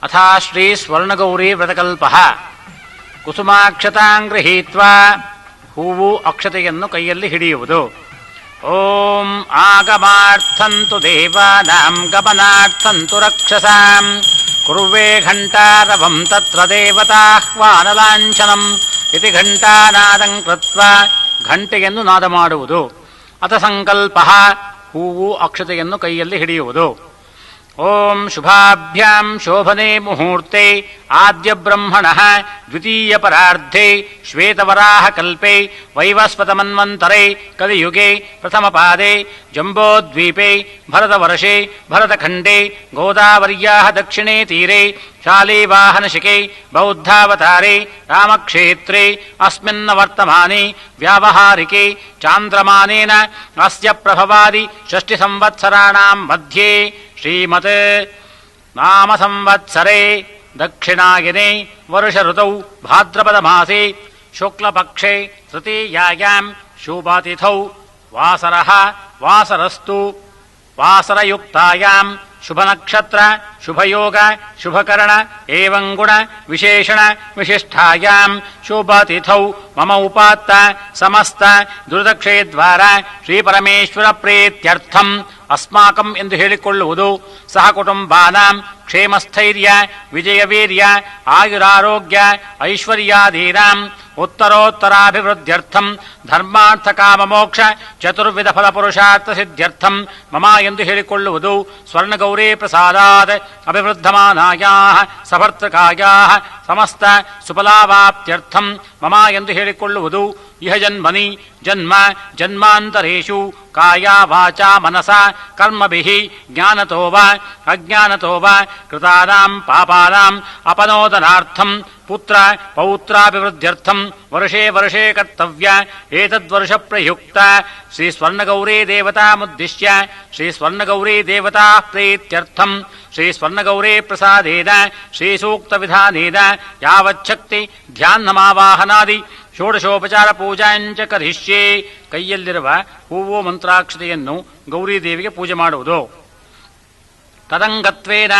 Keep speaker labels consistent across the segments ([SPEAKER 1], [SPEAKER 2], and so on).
[SPEAKER 1] ಅಥ ಶ್ರೀ ಸ್ವರ್ಣಗೌರಿ ವ್ರತಕಲ್ಪಃ. ಕುಸುಮಾಕ್ಷತಾಂ ಗೃಹೀತ್ವಾ, ಹೂವು ಅಕ್ಷತೆಯನ್ನು ಕೈಯಲ್ಲಿ ಹಿಡಿಯುವುದು. ಓಂ ಆಗಮಾರ್ಥಂತು ದೇವಾನಾಂ ಗಮನಾರ್ಥಂತು ರಕ್ಷಸಾಂ ಕುರ್ವೇ ಘಂಟಾರವಂ ತತ್ರ ದೇವತಾಹ್ವಾನಲಾಂಛನಂ ಇತಿ ಘಂಟಾನಾದಂ ಕೃತ್ವಾ, ಘಂಟೆಯನ್ನು ನಾದ ಮಾಡುವುದು. ಅಥ ಸಂಕಲ್ಪಃ, ಹೂವು ಅಕ್ಷತೆಯನ್ನು ಕೈಯಲ್ಲಿ ಹಿಡಿಯುವುದು. ಓಂ ಶುಭಾಭ್ಯಾಂ ಶೋಭನೆ ಮುಹೂರ್ತೆ ಆದ್ಯ ಬ್ರಹ್ಮಣಃ ದ್ವಿತೀಯ ಪರಾರ್ಧೆ ಶ್ವೇತವರಾಹ ಕಲ್ಪೆ ವೈವಸ್ವತ ಮನ್ವಂತರೆ ಕಲಿಯುಗೆ ಪ್ರಥಮ ಪಾದೆ ಜಂಬೋದ್ವೀಪೆ ಭರತವರ್ಷೆ ಭರತಖಂಡೆ ಗೋದಾವರ್ಯಾಃ ದಕ್ಷಿಣೇ ತೀರೆ ಶಾಲಿವಾಹನಶಿಕೆ ಬೌದ್ಧಾವತಾರೆ ರಾಮಕ್ಷೇತ್ರೆ ಅಸ್ಮಿನ್ನ ವರ್ತಮಾನೆ ವ್ಯಾವಹಾರಿಕೆ ಚಾಂದ್ರಮಾನೇನ ಅಸ್ಯ ಪ್ರಭವಾದಿ ಷಷ್ಟಿ ಸಂವತ್ಸರಾಣಾಂ ಮಧ್ಯೆ ಶ್ರೀಮತ್ ನಾಮ ಸಂವತ್ಸರೆ ದಕ್ಷಿಣಾಯನೆ ವರ್ಷ ಋತೌ ಭಾದ್ರಪದ ಮಾಸೆ ಶುಕ್ಲಪಕ್ಷೆ ತೃತೀಯಾಯಾಂ ಶುಭತಿಥೌ ವಾಸರಃ ವಾಸರಸ್ತು ವಾಸರಯುಕ್ತಾಯಾಂ ಶುಭನಕ್ಷತ್ರ ಶುಭಯೋಗ ಶುಭಕರಣ ಏವಂ ಗುಣ ವಿಶೇಷಣ ವಿಶಿಷ್ಟಾಯಾಂ ಶುಭತಿಥೌ ಮಮ ಉಪಾತ್ತ ಸಮಸ್ತ ದುರ್ದಕ್ಷೇದ್ವಾರ ಶ್ರೀಪರಮೇಶ್ವರ ಪ್ರೀತ್ಯರ್ಥಂ ಅಸ್ಮಾಕಂ ಎಂದು ಹೇಳಿಕೊಳ್ಳುವುದು. ಸಹ ಕುಟುಂಬಾನಾಂ ಕ್ಷೇಮಸ್ಥೈರ್ಯ ವಿಜಯವೀರ್ಯ ಆಯುರಾರೋಗ್ಯ ಐಶ್ವರ್ಯಾದೀನಾಂ ಉತ್ತರೋತ್ತರಾಭಿವೃದ್ಧ್ಯರ್ಥಂ ಧರ್ಮಾರ್ಥ ಕಾಮ ಮೋಕ್ಷ ಚತುರ್ವಿಧ ಫಲ ಪುರುಷಾರ್ಥ ಸಿದ್ಧ್ಯರ್ಥಂ ಮಮ ಎಂದು ಹೇಳಿಕೊಳ್ಳುವುದು. ಸ್ವರ್ಣಗೌರಿ ಪ್ರಸಾದಾತ್ ಅಭಿವೃದ್ಧಮಾನಾಯಾಃ ಸಭರ್ತೃಕಾಯಾಃ ಸಮಸ್ತ ಸುಫಲಾವಾಪ್ತ್ಯರ್ಥಂ ಮಮ ಎಂದು ಹೇಳಿಕೊಳ್ಳುವುದು. ಇಹ ಜನ್ಮನಿ ಜನ್ಮ ಜನ್ಮಾಂತರೇಷು ಕಾಯ ವಾಚಾ ಮನಸ ಕರ್ಮಭಿಃ ಜ್ಞಾನತೋ ವಾ ಅಜ್ಞಾನತೋ ವಾ ಕೃತಾನಾಂ ಪಾಪಾನಾಂ ಅಪನೋದನಾರ್ಥಂ ಪುತ್ರ ಪೌತ್ರಾಭಿವೃದ್ಧ್ಯರ್ಥಂ ವರ್ಷೇ ವರ್ಷೇ ಕರ್ತವ್ಯ ಏತದ್ವರ್ಷ ಪ್ರಯುಕ್ತ ಶ್ರೀ ಸ್ವರ್ಣಗೌರೀ ದೇವತಾಮುದ್ದಿಶ್ಯ ಶ್ರೀ ಸ್ವರ್ಣಗೌರೀ ದೇವತಾ ಪ್ರೀತ್ಯರ್ಥಂ ಶ್ರೀ ಸ್ವರ್ಣಗೌರೀ ಪ್ರಸಾದೇನ ಶ್ರೀ ಸೂಕ್ತ ವಿಧಾನೇನ ಯಾವಚ್ಛಕ್ತಿ ಧ್ಯಾನಮಾವಾಹನಾದಿ ಷೋಡಶೋಪಚಾರ ಪೂಜಾಂಚ ಕರಿಷ್ಯೆ. ಕೈಯಲ್ಲಿರುವ ಹೂವು ಮಂತ್ರಾಕ್ಷತೆಯನ್ನು ಗೌರೀದೇವಿಗೆ ಪೂಜೆ ಮಾಡುವುದು. ತದಂಗತ್ವೇನ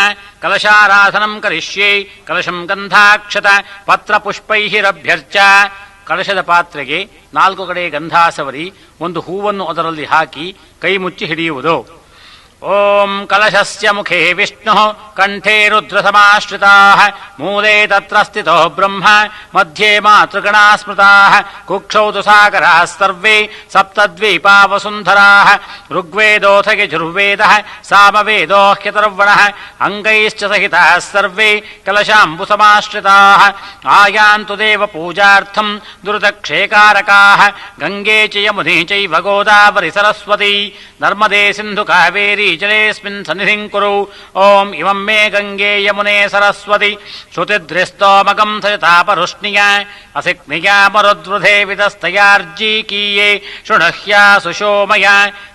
[SPEAKER 1] ಕಲಶಾರಾಧನಂ ಕರಿಷ್ಯೆ. ಕಲಶಂ ಗಂಧಾಕ್ಷತ ಪತ್ರ ಪುಷ್ಪೈರಭ್ಯರ್ಚ. ಕಲಶದ ಪಾತ್ರೆಗೆ 4 ಕಡೆ ಗಂಧಾಸವರಿ ಒಂದು ಹೂವನ್ನು ಅದರಲ್ಲಿ ಹಾಕಿ ಕೈ ಮುಚ್ಚಿ ಹಿಡಿಯುವುದು. ಓಂ ಕಲಶಸ್ಯ ಮುಖೇ ವಿಷ್ಣುಃ ಕಂಠೇ ರುದ್ರಸಮಾಶ್ರಿತಾಃ ಮೂಲೆ ತತ್ರ ಸ್ಥಿತೋ ಬ್ರಹ್ಮ ಮಧ್ಯೆ ಮಾತೃಗಣಾ ಸ್ಮೃತಾಃ ಕುಕ್ಷೌ ತು ಸಾಗರಾಃ ಸರ್ವೇ ಸಪ್ತದ್ವೀಪಾ ವಸುಂಧರಾಃ ಋಗ್ವೇದೋऽಥ ಯಜುರ್ವೇದಃ ಸಾಮವೇದೋ ಹ್ಯತರ್ವಣಃ ಅಂಗೈಶ್ಚ ಸಹಿತಾಃ ಸರ್ವೇ ಕಲಶಾಂಬುಸಮಾಶ್ರಿತಾಃ ಆಯಾಂತು ದೇವ ಪೂಜಾರ್ಥಂ ದುರ್ದಕ್ಷೇಕಾರಕಾಃ ಗಂಗೆ ಚ ಯಮುನೇ ಚೈವ ಗೋದಾವರಿ ಸರಸ್ವತಿ ನರ್ಮದೇ ಸಿಂಧು ಕಾವೇರಿ ಜಲೇಸ್ಮಿನ್ ಸನ್ನಿಧಿಂ ಕುರು. ಓಂ ಇಮಂ ಮೇ ಗಂಗೆ ಯಮುನೆ ಸರಸ್ವತಿ ಶ್ರುತಿದ್ರಿಸ್ತೋಮಗಂ ಸಯತಾಪರುಷ್ಣಿಯ ಅಸಿಕ್ನಿಯ ಮರುದ್ವೃಧೇ ವಿದಸ್ತಯಾರ್ಜೀಕೀಯೇ ಶೃಣಹ್ಯಾ ಸುಶೋಮಯ.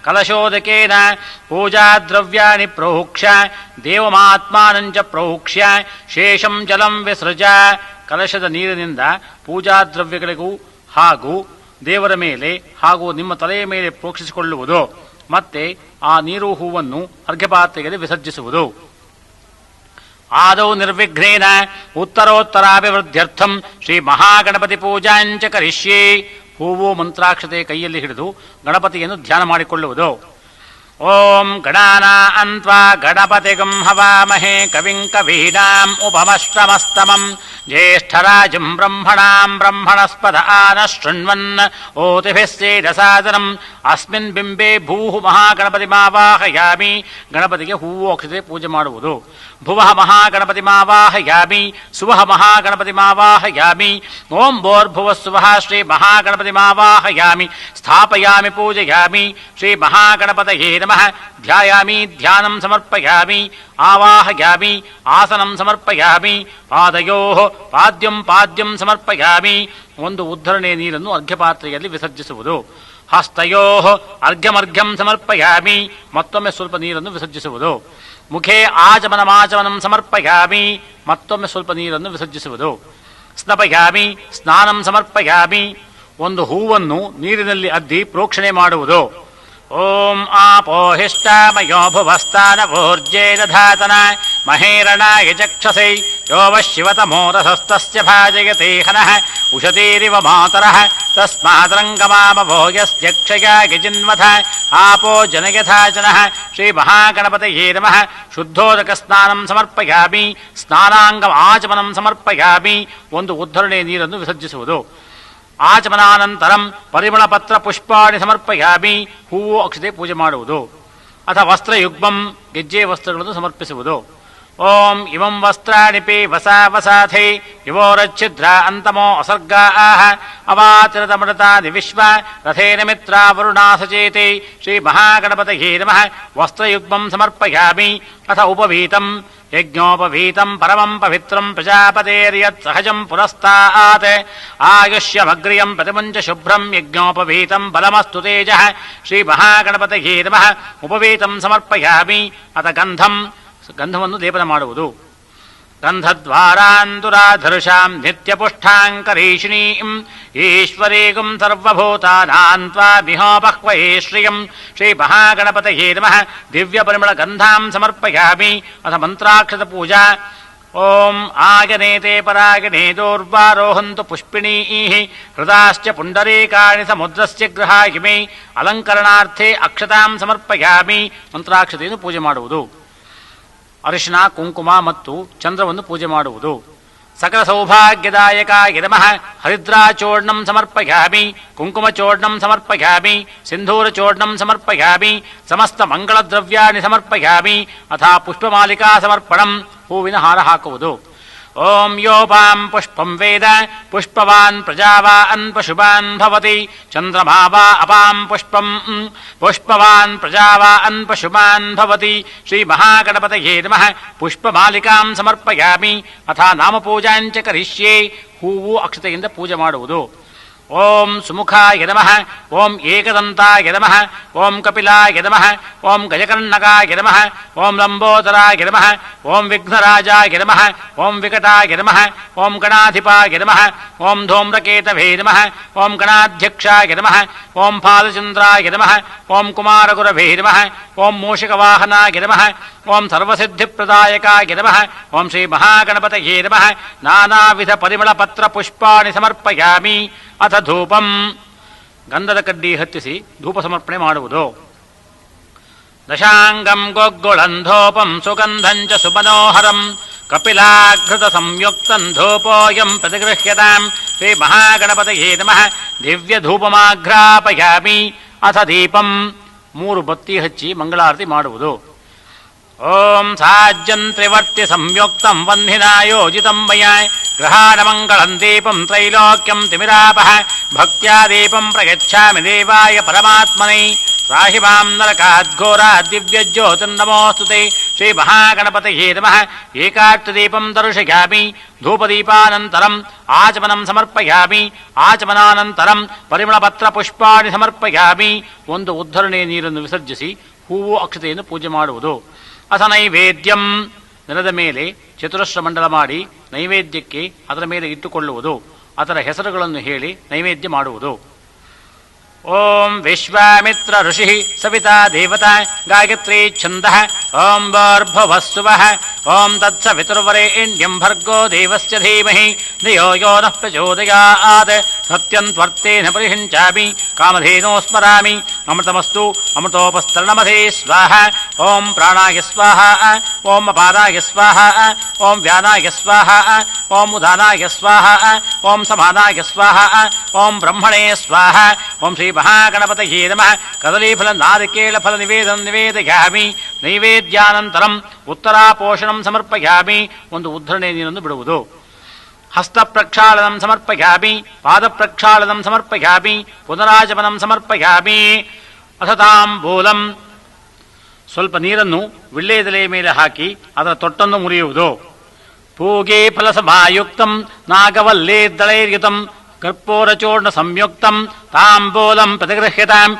[SPEAKER 1] ಕಲಶೋದಕೇನ ಪೂಜಾದ್ರವ್ಯಾಣಿ ಪ್ರೋಕ್ಷ್ಯ ದೇವಮಾತ್ಮಾನಂಚ ಪ್ರೋಕ್ಷ್ಯ ಶೇಷಂ ಜಲಂ ವಿಸೃಜ. ಕಲಶದ ನೀರಿನಿಂದ ಪೂಜಾದ್ರವ್ಯಗಳಿಗೂ ಹಾಗೂ ದೇವರ ಮೇಲೆ ಹಾಗೂ ನಿಮ್ಮ ತಲೆಯ ಮೇಲೆ ಪ್ರೋಕ್ಷಿಸಿಕೊಳ್ಳುವುದು. ಮತ್ತೆ ಆ ನೀರು ಹೂವನ್ನು ಅರ್ಘ್ಯಪಾತ್ರೆಯಲ್ಲಿ ವಿಸರ್ಜಿಸುವುದು. ಆದೌ ನಿರ್ವಿಘ್ನೇನ ಉತ್ತರೋತ್ತರಾಭಿವೃದ್ಧ್ಯರ್ಥಂ ಶ್ರೀ ಮಹಾಗಣಪತಿ ಪೂಜಾಂಚ ಕರಿಷ್ಯೆ. ಹೂವು ಮಂತ್ರಾಕ್ಷತೆ ಕೈಯಲ್ಲಿ ಹಿಡಿದು ಗಣಪತಿಯನ್ನು ಧ್ಯಾನ ಮಾಡಿಕೊಳ್ಳುವುದು. ಓಂ ಗಣಾನಾನ್ವಾ ಗಣಪತಿಗಂ ಹವಾಮಹೇ ಕವಿಂ ಕವೀನಾಂ ಉಪಮಶ್ರಮಸ್ತಮಂ ಜ್ಯೇಷ್ಠರಾಜಂ ಬ್ರಹ್ಮಣಾಂ ಬ್ರಹ್ಮಣಸ್ಪದ ಆನಃ ಶೃಣ್ವನ್ ಓತಿಭಿಃ ಸೇದಸಾದನಂ ಅಸ್ಮಿನ್ ಬಿಂಬೆ ಭೂಃ ಮಹಾಗಣಪತಿಮಾವಾಹಯಾಮಿ. ಗಣಪತಿಗೆ ಹೂವು ಅಕ್ಷತೆ ಪೂಜೆ ಮಾಡುವುದು. ಭುವಃ ಮಹಾಗಣಪತಿಮಾವಾಹಯಾಮಿ ಸುವಃ ಮಹಾಗಣಪತಿಮಾವಾಹಯಾಮಿ. ಓಂ ಭೋರ್ಭುವಃ ಸುವಃ ಶ್ರೀ ಮಹಾಗಣಪತಿಮಾವಾಹಯಾಮಿ ಸ್ಥಾಪಯಾಮಿ ಪೂಜಯಾಮಿ. ಶ್ರೀ ಮಹಾಗಣಪತಯೇ ನಮಃ ಧ್ಯಾಯಾಮಿ ಧ್ಯಾನಂ ಸಮರ್ಪಯಾಮಿ ಆವಾಹಯಾಮಿ ಆಸನಂ ಸಮರ್ಪಯಾಮಿ ಪಾದಯೋಃ ಪಾದ್ಯಂ ಪಾದ್ಯಂ ಸಮರ್ಪಯಾಮಿ. ಒಂದು ಉದ್ಧರಣೆ ನೀರನ್ನು ಅರ್ಘ್ಯಪಾತ್ರೆಯಲ್ಲಿ ವಿಸರ್ಜಿಸುವುದು. ಹಸ್ತಯೋಃ ಅರ್ಘ್ಯಮರ್ಘ್ಯಂ ಸಮರ್ಪಯಾಮಿ. ಮತ್ತೊಮ್ಮೆ ಸ್ವಲ್ಪ ನೀರನ್ನು ವಿಸರ್ಜಿಸುವುದು. ಮುಖೇ ಆಚಮನಮಾಚಮನಂ ಸಮರ್ಪಯಾಮಿ. ಮತ್ತೊಮ್ಮೆ ಸ್ವಲ್ಪ ನೀರನ್ನು ವಿಸರ್ಜಿಸುವುದು. ಸ್ನಪಯಾಮಿ ಸ್ನಾನಂ ಸಮರ್ಪಯಾಮಿ. ಒಂದು ಹೂವನ್ನು ನೀರಿನಲ್ಲಿ ಅದ್ದಿ ಪ್ರೋಕ್ಷಣೆ ಮಾಡುವುದು. ಓಂ ಆಪೋಹಿಷ್ಟಾಮಯೋ ಭುವಸ್ತಾನವೋರ್ಜೇ ದಧಾತನ ಮಹೇರಣಾಯ ಚಕ್ಷಸೈ ಯೋ ವಶಿವತಮೋರಸಸ್ತಸ್ಯ ಭಾಜಯತೆ ಹನಃ ಉಷತೀರಿವ ಮಾತರಃ ತಸ್ಮಾದ್ರಂಗಮಾಮಭೋ ಯಸ್ಯಕ್ಷಯಾಯ ಜಿನ್ವಥ ಆಪೋ ಜನಯಥಾ ಜನಃ ಶ್ರೀ ಮಹಾಗಣಪತಯೇ ನಮಃ ಶುದ್ಧೋದಕ ಸ್ನಾನಂ ಸಮರ್ಪಯಾಮಿ ಸ್ನಾನಾಂಗಂ ಆಚಮನಂ ಸಮರ್ಪಯಾಮಿ ಒಂದು ಉದ್ಧರಣೆ ನೀರನ್ನು ವಿಸರ್ಜಿಸುವುದು. ಆಚಮನಾನಂತರಂ ಪರಿಮಳ ಪತ್ರ ಪುಷ್ಪಾಣಿ ಸಮರ್ಪಯಾಮಿ ಹೂವು ಅಕ್ಷತೆ ಪೂಜೆ ಮಾಡುವುದು. ಅಥ ವಸ್ತ್ರಯುಗ್ಮಂ ಗೆಜ್ಜೆ ವಸ್ತ್ರಗಳನ್ನು ಸಮರ್ಪಿಸುವುದು. ಓಂ ಇಮಂ ವಸ್ತ್ರಾಣಿ ಪಿ ವಸಾವಸಾಥೈ ಇವೋರಚ್ಛಿದ್ರ ಅಂತಮೋ ಅಸರ್ಗಾ ಆಹ ಅವಾತಿರತಮೃತಾನಿ ವಿಶ್ವ ರಥೇನ ಮಿತ್ರ ವರುಣಾ ಸಚೇತೆ ಶ್ರೀ ಮಹಾಗಣಪತಯೇ ನಮಃ ವಸ್ತ್ರಯುಗ್ಮಂ ಸಮರ್ಪಯಾಮಿ. ಅಥ ಉಪವೀತಂ ಯಜ್ಞೋಪವೀತಂ ಪರಮಂ ಪವಿತ್ರಂ ಪ್ರಜಾಪತೇರ್ಯತ್ ಸಹಜಂ ಪುರಸ್ತಾತ್ ಆಯುಷ್ಯಮಗ್ರಿಯಂ ಪ್ರತಿಮಂಚ ಶುಭ್ರಂ ಯಜ್ಞೋಪವೀತಂ ಬಲಮಸ್ತು ತೇಜಃ ಶ್ರೀ ಮಹಾಗಣಪತಯೇ ನಮಃ ಉಪವೀತಂ ಸಮರ್ಪಯಾಮಿ. ಅಥ ಗಂಧವನ್ನು ಲೇಪನ ಮಾಡುವುದು. ಗಂಧದ್ವಾರಾಂದುರಾಧರುಷಾಂ ನಿತ್ಯಪುಷ್ಟಾಂಕರೀಷಿಣೀಂ ಈಶ್ವರೀಗುಂ ಸರ್ವಭೂತಾನಾಂ ತ್ವಾಮಿಹೋಪಹ್ವಯೇ ಶ್ರಿಯಂ ಶ್ರೀ ಮಹಾಗಣಪತಯೇ ನಮಃ ದಿವ್ಯ ಪರಿಮಳ ಗಂಧಾಂ ಸಮರ್ಪಯಾಮಿ. ಅಥ ಮಂತ್ರಾಕ್ಷತ ಪೂಜಾ. ಓಂ ಆಗನೇತೆ ಪರಾಗಣೇ ದೋರ್ವಾರೋಹಂತು ಪುಷ್ಪಿಣೀಃ ಹೃದಾಶ್ಚ ಪುಂಡರೀಕಾಣಿ ಸಮುದ್ರಸ್ಯ ಗೃಹಾಯಿಮೇ ಅಲಂಕರಣಾರ್ಥೇ ಅಕ್ಷತಾಂ ಸಮರ್ಪಯಾಮಿ. ಮಂತ್ರಾಕ್ಷತೆಯನ್ನು ಪೂಜೆ ಮಾಡುವುದು. ಅರಿಶಿನ ಕುಂಕುಮ ಮತ್ತು ಚಂದ್ರವನ್ನು ಪೂಜೆ ಮಾಡುವುದು. ಸಕಲ ಸೌಭಾಗ್ಯದಾಯಕಾಯ ನಮಃ ಹರಿದ್ರಾಚೂರ್ಣಂ ಸಮರ್ಪಯಾಮಿ ಕುಂಕುಮಚೂರ್ಣಂ ಸಮರ್ಪಯಾಮಿ ಸಿಂಧೂರಚೂರ್ಣಂ ಸಮರ್ಪಯಾಮಿ ಸಮಸ್ತ ಮಂಗಳದ್ರವ್ಯಾಣಿ ಸಮರ್ಪಯಾಮಿ. ಅಥ ಪುಷ್ಪಮಾಲಿಕಾ ಸಮರ್ಪಣಂ ಹೂವಿನ ಹಾರ ಹಾಕುವುದು. ಓಂ ಯೋಪಾಂ ಪುಷ್ಪಂ ವೇದ ಪುಷ್ಪವಾನ್ ಪ್ರಜಾವಾನ್ ಪಶುಪಾನ್ ಭವತಿ ಚಂದ್ರಮಾ ವಾ ಅಪಾಂ ಪುಷ್ಪಂ ಪುಷ್ಪವಾನ್ ಪ್ರಜಾವಾನ್ ಪಶುಪಾನ್ ಭವತಿ ಶ್ರೀ ಮಹಾಗಣಪತಯೇ ನಮಃ ಪುಷ್ಪಮಾಲಿಕಾಂ ಸಮರ್ಪಯಾಮಿ. ಅಥ ನಾಮಪೂಜಾಂಚ ಕರಿಷ್ಯೆ ಹೂವು ಅಕ್ಷತೆಯಿಂದ ಪೂಜೆ ಮಾಡುವುದು. ಓಂ ಸುಮುಖಾಯ ನಮಃ ಓಂ ಏಕದಂತಾಯ ನಮಃ ಓಂ ಕಪಿಲಾಯ ನಮಃ ಓಂ ಗಜಕರ್ಣಕಾಯ ನಮಃ ಓಂ ಲಂಬೋದರಾಯ ನಮಃ ಓಂ ವಿಘ್ನರಾಜಾಯ ನಮಃ ಓಂ ವಿಕಟಾಯ ನಮಃ ಓಂ ಗಣಾಧಿಪಾಯ ನಮಃ ಓಂ ಧೂಮ್ರಕೇತವೇ ನಮಃ ಓಂ ಗಣಾಧ್ಯಕ್ಷಾಯ ನಮಃ ಓಂ ಫಾಲಚಂದ್ರಾಯ ನಮಃ ಓಂ ಕುಮಾರಗುರವೇ ನಮಃ ಓಂ ಮೂಷಿಕವಾಹನಾಯ ನಮಃ ಓಂ ಸರ್ವಸಿದ್ಧಿಪ್ರದಾಯಕಾಯ ನಮಃ ಓಂ ಶ್ರೀ ಮಹಾಗಣಪತಯೇ ನಮಃ ನಾನಾವಿಧ ಪರಿಮಳ ಪತ್ರ ಪುಷ್ಪಾಣಿ ಸಮರ್ಪಯಾಮಿ. ಅಥ ಧೂಪಂ ಗಂಧದ ಕಡ್ಡಿ ಹತ್ತಿಸಿ ಧೂಪ ಸಮರ್ಪಣೆ ಮಾಡುವುದು. ದಶಾಂಗಂ ಗೊಗ್ಗುಳಂಧೋಪಂ ಸುಗಂಧಂಚ ಸುಮನೋಹರಂ ಕಪಿಲಾಘೃತ ಸಂಯುಕ್ತಂ ಧೂಪೋಯಂ ಪ್ರತಿಗೃಹ್ಯತಾಂ ಶ್ರೀ ಮಹಾಗಣಪತಯೇ ನಮಃ ದಿವ್ಯ ಧೂಪಮಾಘ್ರಾಪಯಾಮಿ. ಅಥ ದೀಪಂ 3 ಬತ್ತಿ ಹಚ್ಚಿ ಮಂಗಳಾರತಿ ಮಾಡುವುದು. ಓಂ ಸಾಜ್ಯಂ ತ್ರಿವರ್ತಿ ಸಂಯುಕ್ತಂ ವಂದಿನಾಯೋಜಿತಂ ಮಯಾ ಗೃಹಾಣ ಮಂಗಳಂ ದೀಪಂ ತ್ರೈಲೋಕ್ಯಂ ತಿಮಿರಾಪಃ ಭಕ್ತ್ಯಾ ದೀಪಂ ಪ್ರಯಚ್ಛಾಮಿ ದೇವಾಯ ಪರಮಾತ್ಮನೇ ಸಾಹಿಮಾಂ ನರಕಾದ್ಘೋರಾ ದಿವ್ಯ ಜ್ಯೋತಿರ್ನಮೋಸ್ತುತೆ ಶ್ರೀ ಮಹಾಗಣಪತಯೇ ನಮಃ ಏಕಾಷ್ಟದೀಪಂ ದರ್ಶಯಾಮಿ. ಧೂಪದೀಪಾನಂತರಂ ಆಚಮನಂ ಸಮರ್ಪಯಾಮಿ. ಆಚಮನಾನಂತರಂ ಪರಿಮಳಪತ್ರ ಪುಷ್ಪಾಣಿ ಸಮರ್ಪಯಾಮಿ. ಒಂದು ಉದ್ಧರಣೆ ನೀರನ್ನು ವಿಸರ್ಜಿಸಿ ಹೂವು ಅಕ್ಷತೆಯನ್ನು ಪೂಜೆ ಮಾಡುವುದು. ಅಥ ನೈವೇದ್ಯಂ ನೆಲದ ಮೇಲೆ ಚತುರಶ್ರ ಮಂಡಲ ಮಾಡಿ ನೈವೇದ್ಯಕ್ಕೆ ಅದರ ಮೇಲೆ ಇಟ್ಟುಕೊಳ್ಳುವುದು. ಅದರ ಹೆಸರುಗಳನ್ನು ಹೇಳಿ ನೈವೇದ್ಯ ಮಾಡುವುದು. ಓಂ ವಿಶ್ವಾಮಿತ್ರ ಋಷಿ ಸವಿತಾ ದೇವತಾ ಗಾಯತ್ರಿ ಛಂದಃ ಓಂ ಭೂರ್ಭುವಃ ಓಂ ತತ್ಸವಿತುರ್ವರೆಣ್ಯಂ ಭರ್ಗೋ ದೇವಸ್ಯ ಧೀಮಹಿ ಧಿಯೋ ಯೋ ನಃ ಪ್ರಚೋದಯಾತ್ ಸತ್ಯಂ ತ್ವರ್ತೇನ ಪರಿಹಿಂಚಾಮಿ ಕಾಮಧೇನೋ ಸ್ಮರಾಮಿ ಅಮೃತಮಸ್ತು ಅಮೃತೋಪಸ್ತರಣಮಧೇ ಸ್ವಾಹ. ಓಂ ಪ್ರಾಣಾಯ ಸ್ವಾಹ ಓಂ ಅಪಾನಾಯ ಸ್ವಾಹ ಓಂ ವ್ಯಾನಾಯ ಸ್ವಾಹ ಓಂ ಉದಾನಾಯ ಸ್ವಾಹ ಓಂ ಸಮಾನಾಯ ಸ್ವಾಹ ಓಂ ಬ್ರಹ್ಮಣೇ ಸ್ವಾಹ. ಓಂ ಶ್ರೀ ಮಹಾಗಣಪತಯೇ ನಮಃ ಕದಲೀಫಲ ನಾರಿಕೇಳ ಫಲ ನಿವೇದಯಾಮಿ. ನೈವೇದ್ಯಾನಂತರಂ ಉತ್ತರಾಪೋಷಣಂ ಸಮರ್ಪಯಾಮಿ. ಒಂದು ಉದ್ಧರಣೆ ನೀರನ್ನು ಬಿಡುವುದು. ಹಸ್ತ ಪ್ರಕ್ಷಾಳನಂ ಸಮರ್ಪಯಾಮಿ. ಪಾದ ಪ್ರಕ್ಷಾಳನಂ ಸಮರ್ಪಯಾಮಿ. ಪುನರಾಚಮನಂ ಸಮರ್ಪಯಾಮಿ. ಅಥ ತಾಂಬೂಲಂ ಸ್ವಲ್ಪ ನೀರನ್ನು ವಿಳ್ಳೆದೆಲೆಯ ಮೇಲೆ ಹಾಕಿ ಅದರ ತೊಟ್ಟನ್ನು ಮುರಿಯುವುದು. ಪೂಗೆ ಫಲಸಮಾಯುಕ್ತಂ ನಾಗವಲ್ಲೇರ್ದಳೈರ್ಯುತಂ ಕರ್ಪೂರಚೂರ್ಣ ಸಂಯುಕ್ತಂ ತಾಂಬೂಲಂ ಪ್ರತಿಗೃಹ್ಯತಾಂ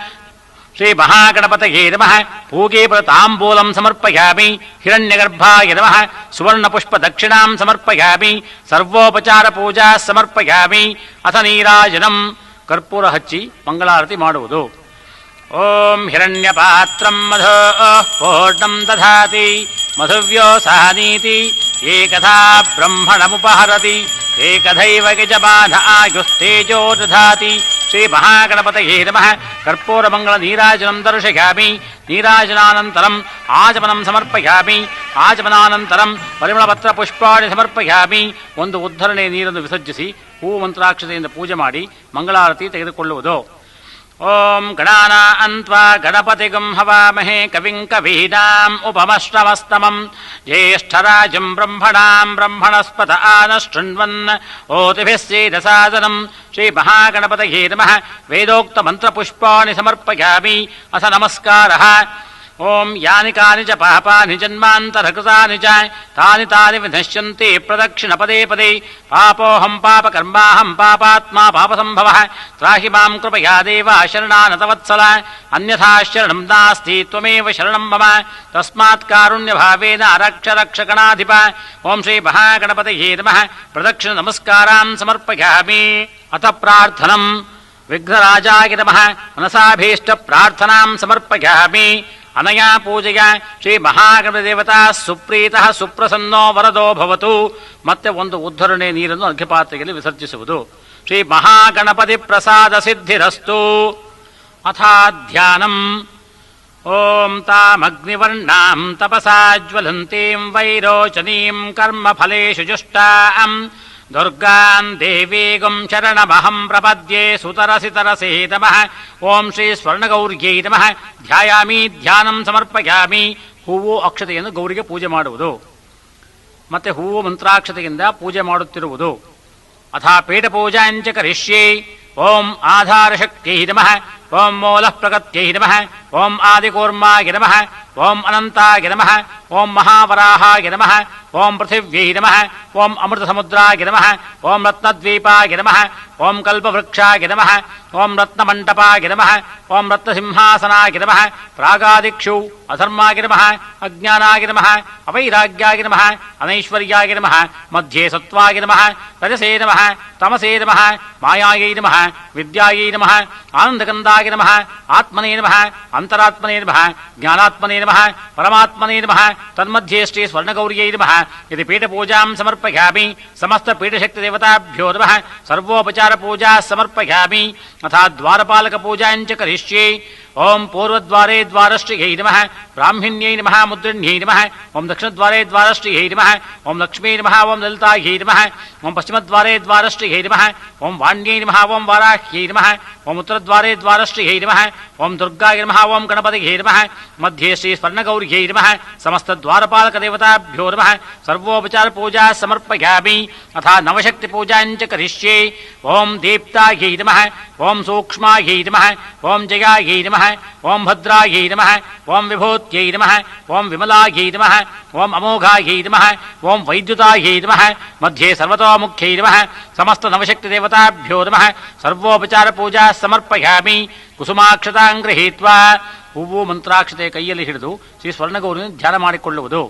[SPEAKER 1] ಶ್ರೀ ಮಹಾಗಣಪತಯೇ ನಮಃ ಪೂಗೆ ತಾಂಬೂಲಂ ಸಮರ್ಪಯಾಮಿ. ಹಿರಣ್ಯಗರ್ಭಾಯ ನಮಃ ಸುವರ್ಣಪುಷ್ಪ ದಕ್ಷಿಣಾಂ ಸಮರ್ಪಯಾಮಿ. ಸರ್ವೋಪಚಾರ ಪೂಜಾ ಸಮರ್ಪಯಾಮಿ. ಅಥ ನೀರಾಜನಂ ಕರ್ಪೂರ ಹಚ್ಚಿ ಮಂಗಳಾರತಿ ಮಾಡುವುದು. ಓಂ ಹಿರಣ್ಯಪಾತ್ರಂ ಮಧೋ ಪೂರ್ಣಂ ದಧಾತಿ ಮಧುವ್ಯೋ ಸಹನೀತಿ ಏಕಥಾ ಬ್ರಹ್ಮಣಮುಪಹರತಿ ಏಕಥೈವ ಯಜಮಾನ ಆಯುಸ್ತೇಜೋ ದಧಾತಿ ಶ್ರೀ ಮಹಾಗಣಪತಯೇ ನಮಃ. ಕರ್ಪೂರಮಂಗಲ ನೀರಾಜನಂ ದರ್ಶಯಾಮಿ. ನೀರಾಜನಾನಂತರಂ ಆಚಮನಂ ಸಮರ್ಪಯಾಮಿ. ಆಚಮನಾನಂತರಂ ಪರಿಮಳಪತ್ರ ಪುಷ್ಪಾಣಿ ಸಮರ್ಪಯಾಮಿ. ಒಂದು ಉದ್ಧರಣೆ ನೀರನ್ನು ವಿಸರ್ಜಿಸಿ ಹೂ ಮಂತ್ರಾಕ್ಷತೆಯಿಂದ ಪೂಜೆ ಮಾಡಿ ಮಂಗಳಾರತಿ ತೆಗೆದುಕೊಳ್ಳುವುದು. ಓಂ ಗಣಾನಾನ್ತ್ವಾ ಗಣಪತಿಗಂ ಹವಾಮಹೇ ಕವಿಂ ಕವೀನಾಂ ಉಪಮಶ್ರವಸ್ತಮಂ ಜ್ಯೇಷ್ಠರಾಜಂ ಬ್ರಹ್ಮಣಾಂ ಬ್ರಹ್ಮಣಸ್ಪತ ಆನಶೃಣ್ವನ್ ಓತಿಭಿಃ ಸೇದಸಾದನಂ. ಶ್ರೀ ಮಹಾಗಣಪತಯೇ ನಮಃ. ವೇದೋಕ್ತ ಮಂತ್ರಪುಷ್ಪಾಣಿ ಸಮರ್ಪಯಾಮಿ. ಅಥ ನಮಸ್ಕಾರಃ. ಓಂ ಯಾನಿ ಕಾನಿ ಚ ಪಾಪಾನಿ ಜನ್ಮಾಂತರಕೃತಾನಿ ಚ ತಾನಿ ತಾನಿ ವಿನಶ್ಯಂತಿ ಪ್ರದಕ್ಷಿಣ ಪದೇ ಪದೇ. ಪಾಪೋಹಂ ಪಾಪಕರ್ಮಾಹಂ ಪಾಪಾತ್ಮಾ ಪಾಪಸಂಭವಃ. ತ್ರಾಹಿ ಮಾಂ ಕೃಪಯಾ ದೇವ ಶರಣಾನತವತ್ಸಲ. ಅನ್ಯಥಾ ಶರಣಂ ನಾಸ್ತಿ ತ್ವಮೇವ ಶರಣಂ ಮಮ. ತಸ್ಮಾತ್ ಕಾರುಣ್ಯಭಾವೇನ ರಕ್ಷ ರಕ್ಷಕಣಾಧಿಪ. ಓಂ ಶ್ರೀ ಮಹಾಗಣಪತಯೇ ನಮಃ. ಪ್ರದಕ್ಷಿಣ ನಮಸ್ಕಾರಾನ್ ಸಮರ್ಪಯಾಮಿ. ಅಥ ಪ್ರಾರ್ಥನಂ. ವಿಘ್ನರಾಜಾಯ ನಮಃ. ಮನಸಾಭೀಷ್ಟ ಪ್ರಾರ್ಥನಾಂ ಸಮರ್ಪಯಾಮಿ. ಅನಯಾ ಪೂಜೆಯ ಶ್ರೀ ಮಹಾಗಣಪತಿ ದೇವತಾ ಸುಪ್ರೀತಃ ಸುಪ್ರಸನ್ನೋ ವರದೋ ಭವತು. ಮತ್ತೆ ಒಂದು ಉದ್ಧರಣೆ ನೀರನ್ನು ಅರ್ಘ್ಯಪಾತ್ರೆಯಲ್ಲಿ ವಿಸರ್ಜಿಸುವುದು. ಶ್ರೀ ಮಹಾಗಣಪತಿ ಪ್ರಸಾದ ಸಿದ್ಧಿರಸ್ತು. ಅಥಾ ಧ್ಯಾನಂ. ಓಂ ತಾಮಗ್ನಿವರ್ಣಾಂ ತಪಸಾ ಜ್ವಲಂತೀಂ ವೈರೋಚನೀಂ ಕರ್ಮಫಲೇಷು ಜುಷ್ಟಾಂ ದುರ್ಗಾಂ ದೇವೀಗುಂ ಶರಣಮಹಂ ಪ್ರಪದ್ಯೆ ಸುತರಸಿತರಸೇ ನಮಃ. ಓಂ ಶ್ರೀ ಸ್ವರ್ಣಗೌರ್ಯೈ ನಮಃ. ಧ್ಯಾಯಾಮಿ. ಧ್ಯಾನಂ ಸಮರ್ಪಯಾಮಿ. ಹೂವು ಅಕ್ಷತೆಯನ್ನು ಗೌರಿಗೆ ಪೂಜೆ ಮಾಡುವುದು. ಮತ್ತೆ ಹೂವು ಮಂತ್ರಾಕ್ಷತೆಯಿಂದ ಪೂಜೆ ಮಾಡುತ್ತಿರುವುದು. ಅಥಾ ಪೀಠಪೂಜಾಂಚ ಕರಿಷ್ಯೆ. ಓಂ ಆಧಾರಶಕ್ತ್ಯೈ ನಮಃ. ಓಂ ಮೂಲಃ ಪ್ರಗತ್ಯೈ ನಮಃ. ಓಂ ಆದಿಕೂರ್ಮಾಯ ನಮಃ. ಓಂ ಅನಂತಾಯ ನಮಃ. ಓಂ ಮಹಾವರಾಹಾಯ ನಮಃ. ಓಂ ಪೃಥಿವ್ಯೈ ನಮಃ. ಓಂ ಅಮೃತಸಮುದ್ರಾಯ ನಮಃ. ಓಂ ರತ್ನದ್ವೀಪಾಯ ನಮಃ. ಓಂ ಕಲ್ಪವೃಕ್ಷಾಯ ನಮಃ. ಓಂ ರತ್ನಮಂಟಪಾಯ ನಮಃ. ಓಂ ರತ್ನಸಿಂಹಾಸನಾಯ ನಮಃ. ಪ್ರಾಗಾದಿಕ್ಷು ಅಧರ್ಮಾಯ ನಮಃ. ಅಜ್ಞಾನಾಯ ನಮಃ. ಅವೈರಾಗ್ಯಾಯ ನಮಃ. ಅನೈಶ್ವರ್ಯಾಯ ನಮಃ. ಮಧ್ಯೆ ಸತ್ವಾಯ ನಮಃ. ರಜಸೇ ನಮಃ. ತಮಸೇ ನಮಃ. ಮಾಯಾಯೈ ನಮಃ. ವಿದ್ಯಾಯೈ ನಮಃ. ಆನಂದಕಂದಾಯ ನಮಃ. ಆತ್ಮನೇ ನಮಃ. ಅಂತರಾತ್ಮನೇ ನಮಃ. ಜ್ಞಾನಾತ್ಮನೇ ನಮಃ. ಪರಮಾತ್ಮನೇ ನಮಃ. ತನ್ಮಧ್ಯೆ ಶ್ರೀ ಸ್ವರ್ಣಗೌರ್ಯೈ ನಮಃ. ಇದು ಪೀಠಪೂಜಾಂ ಸಮರ್ಪಯಾಮಿ. ಸಮಸ್ತ ಪೀಠಶಕ್ತಿ ದೇವತಾಭ್ಯೋ ನಮಃ. ಸರ್ವೋಪಚಾರ ಪೂಜಾ ಸಮರ್ಪಯಾಮಿ. ಅಥಾ ದ್ವಾರಪಾಲಕ ಪೂಜಾಂಚ ಕರಿಷ್ಯೆ. ಓಂ ಪೂರ್ವದ್ವಾರೇ ದ್ವಾರಶ್ರೀಯೈ ನಮಃ. ಬ್ರಾಹ್ಮಣ್ಯೈ ನಮಃ. ಮುದ್ರಣ್ಯೈ ನಮಃ. ಓಂ ದಕ್ಷಿಣದ್ವಾರೇ ದ್ವಾರಶ್ರೀಯೈ ನಮಃ. ಓಂ ಲಕ್ಷ್ಮೀ ನಮಃ. ಓಂ ಲಲಿತಾಯೈ ನಮಃ. ಓಂ ಪಶ್ಚಿಮದ್ವಾರೇ ದ್ವಾರಶ್ರೀಯೈ ನಮಃ. ಓಂ ವಾಣ್ಯೈ ನಮಃ. ಓಂ ವಾರಾಹ್ಯೈ ನಮಃ. ಓಂ ಉತ್ತರದ್ವಾರೇ ದ್ವಾರಶ್ರೀಯೈ ನಮಃ. ಓಂ ದುರ್ಗಾಯ ನಮಃ. ಓಂ ಗಣಪತಿಯೇ ನಮಃ. ಮಧ್ಯೆ ಶ್ರೀ ಸ್ವರ್ಣಗೌರ್ಯೈ ನಮಃ. ಸಮಸ್ತ ದ್ವಾರಪಾಲಕ ದೇವತಾಭ್ಯೋ ನಮಃ. ಸರ್ವೋಪಚಾರ ಪೂಜಾ ಸಮರ್ಪಯಾಮಿ. ಅಥಾ ನವಶಕ್ತಿ ಪೂಜಾಂಚ ಕರಿಷ್ಯೆ. ಓಂ ದೀಪ್ತಾಯೈ ನಮಃ. ಓಂ ಸೂಕ್ಷ್ಮಾಯೈ ನಮಃ. ಓಂ ಜಯಾಯೈ ನಮಃ. ಓಂ ಭದ್ರಾಯೈ ನಮಃ. ಓಂ ವಿಭೂತ್ಯೈ ನಮಃ. ಓಂ ವಿಮಲಾಯೈ ನಮಃ. ಓಂ ಅಮೋಘಾಯೈ ನಮಃ. ಓಂ ವೈದ್ಯುತಾಯೈ ನಮಃ. ಮಧ್ಯೆ ಸರ್ವತೋಮುಖ್ಯೈ ನಮಃ. ಸಮಸ್ತ ನವಶಕ್ತಿ ದೇವತಾಭ್ಯೋ ನಮಃ. ಸರ್ವೋಪಚಾರ ಪೂಜಾ ಸಮರ್ಪಯಾಮಿ. ಕುಸುಮಾಕ್ಷತಾಂ ಗೃಹೀತ್ವಾ. ಹೂವು ಮಂತ್ರಾಕ್ಷತೆ ಕೈಯಲ್ಲಿ ಹಿಡಿದು ಶ್ರೀ ಸ್ವರ್ಣಗೌರಿಯನ್ನು ಧ್ಯಾನ ಮಾಡಿಕೊಳ್ಳುವುದು.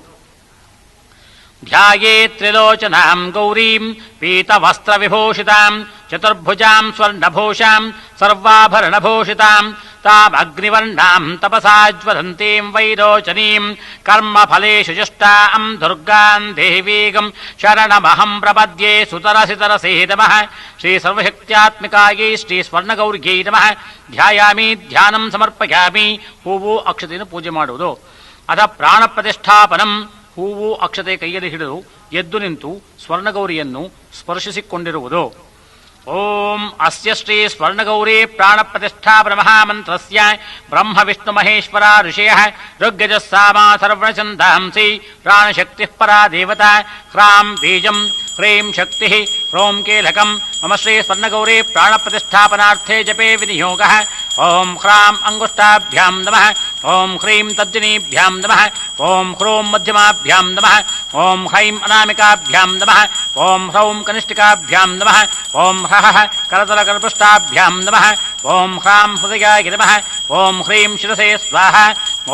[SPEAKER 1] ಧ್ಯಾಯೇ ತ್ರಿಲೋಚನಾಂ ಗೌರೀಂ ಪೀತವಸ್ತ್ರವಿಭೂಷಿತಾಂ ಚತುರ್ಭುಜಾಂ ಸ್ವರ್ಣಭೂಷಾಂ ಸರ್ವಾಭರಣಭೂಷಿತಾಂ ತಾಮಗ್ನಿವರ್ಣಾಂ ತಪಸಾ ಜ್ವಲಂತೀಂ ವೈರೋಚನೀಂ ಕರ್ಮಫಲೇಷು ಜುಷ್ಟಾಂ ದುರ್ಗಾಂ ದೇವೀಗಂ ಶರಣಮಹಂ ಪ್ರಪದ್ಯೆ ಸುತರಸಿತರಸೇ ನಮಃ. ಶ್ರೀ ಸರ್ವಶಕ್ತ್ಯಾತ್ಮಿಕಾಯೈ ಶ್ರೀ ಸ್ವರ್ಣಗೌರ್ಯೈ ನಮಃ. ಧ್ಯಾಯಾಮಿ. ಧ್ಯಾನಂ ಸಮರ್ಪಯಾಮಿ. ಹೂವು ಅಕ್ಷತೆಯನ್ನು ಪೂಜೆ ಮಾಡುವುದು. ಅಥ ಪ್ರಾಣ ಪ್ರತಿಷ್ಠಾಪನಂ. ಹೂವು ಅಕ್ಷತೆ ಕೈಯಲ್ಲಿ ಹಿಡಿದು ಎದ್ದು ನಿಂತು ಸ್ವರ್ಣಗೌರಿಯನ್ನು ಸ್ಪರ್ಶಿಸಿಕೊಂಡಿರುವುದು. ಓಂ ಅಸ್ಯ ಶ್ರೀ ಸ್ವರ್ಣಗೌರಿ ಪ್ರಾಣ ಪ್ರತಿಷ್ಠಾಪನ ಮಹಾಮಂತ್ರಸ್ಯ ಬ್ರಹ್ಮ ವಿಷ್ಣು ಮಹೇಶ್ವರ ಋಷಯಃ ಋಗ್ಯಜಃ ಸಾಮಾ ಸರ್ವಣಛಂದಾಂಸಿ ಪ್ರಾಣಶಕ್ತಿಃ ಪರಾ ದೇವತಾ ಹ್ರಾಂ ಬೀಜಂ ಹ್ರೀಂ ಶಕ್ತಿಃ ಹ್ರೌಂ ಕೀಲಕಂ. ಮಮ ಶ್ರೀ ಸ್ವರ್ಣಗೌರಿ ಪ್ರಾಣ ಪ್ರತಿಷ್ಠಾಪನಾರ್ಥೇ ಜಪೇ ವಿನಿಯೋಗಃ. ಓಂ ಹ್ರಾಂ ಅಂಗುಷ್ಠಾಭ್ಯಾಂ ನಮಃ. ಓಂ ಹ್ರೀಂ ತರ್ಜನೀಭ್ಯಾಂ ನಮಃ. ಓಂ ಹ್ರೂಂ ಮಧ್ಯಮಾಭ್ಯಾಂ ನಮಃ. ಓಂ ಹೈಂ ಅನಾಮಿಕಾಭ್ಯಾಂ ನಮಃ. ಓಂ ಹ್ರೌಂ ಕನಿಷ್ಠಿಕಾಭ್ಯಾಂ ನಮಃ. ಓಂ ಹ್ರಃ ಕರತಲಕರಪೃಷ್ಠಾಭ್ಯಾಂ ನಮಃ. ಓಂ ಹ್ರಾಂ ಹೃದಯಾಯ ನಮಃ. ಓಂ ಹ್ರೀಂ ಶಿರಸೇ ಸ್ವಾಹ.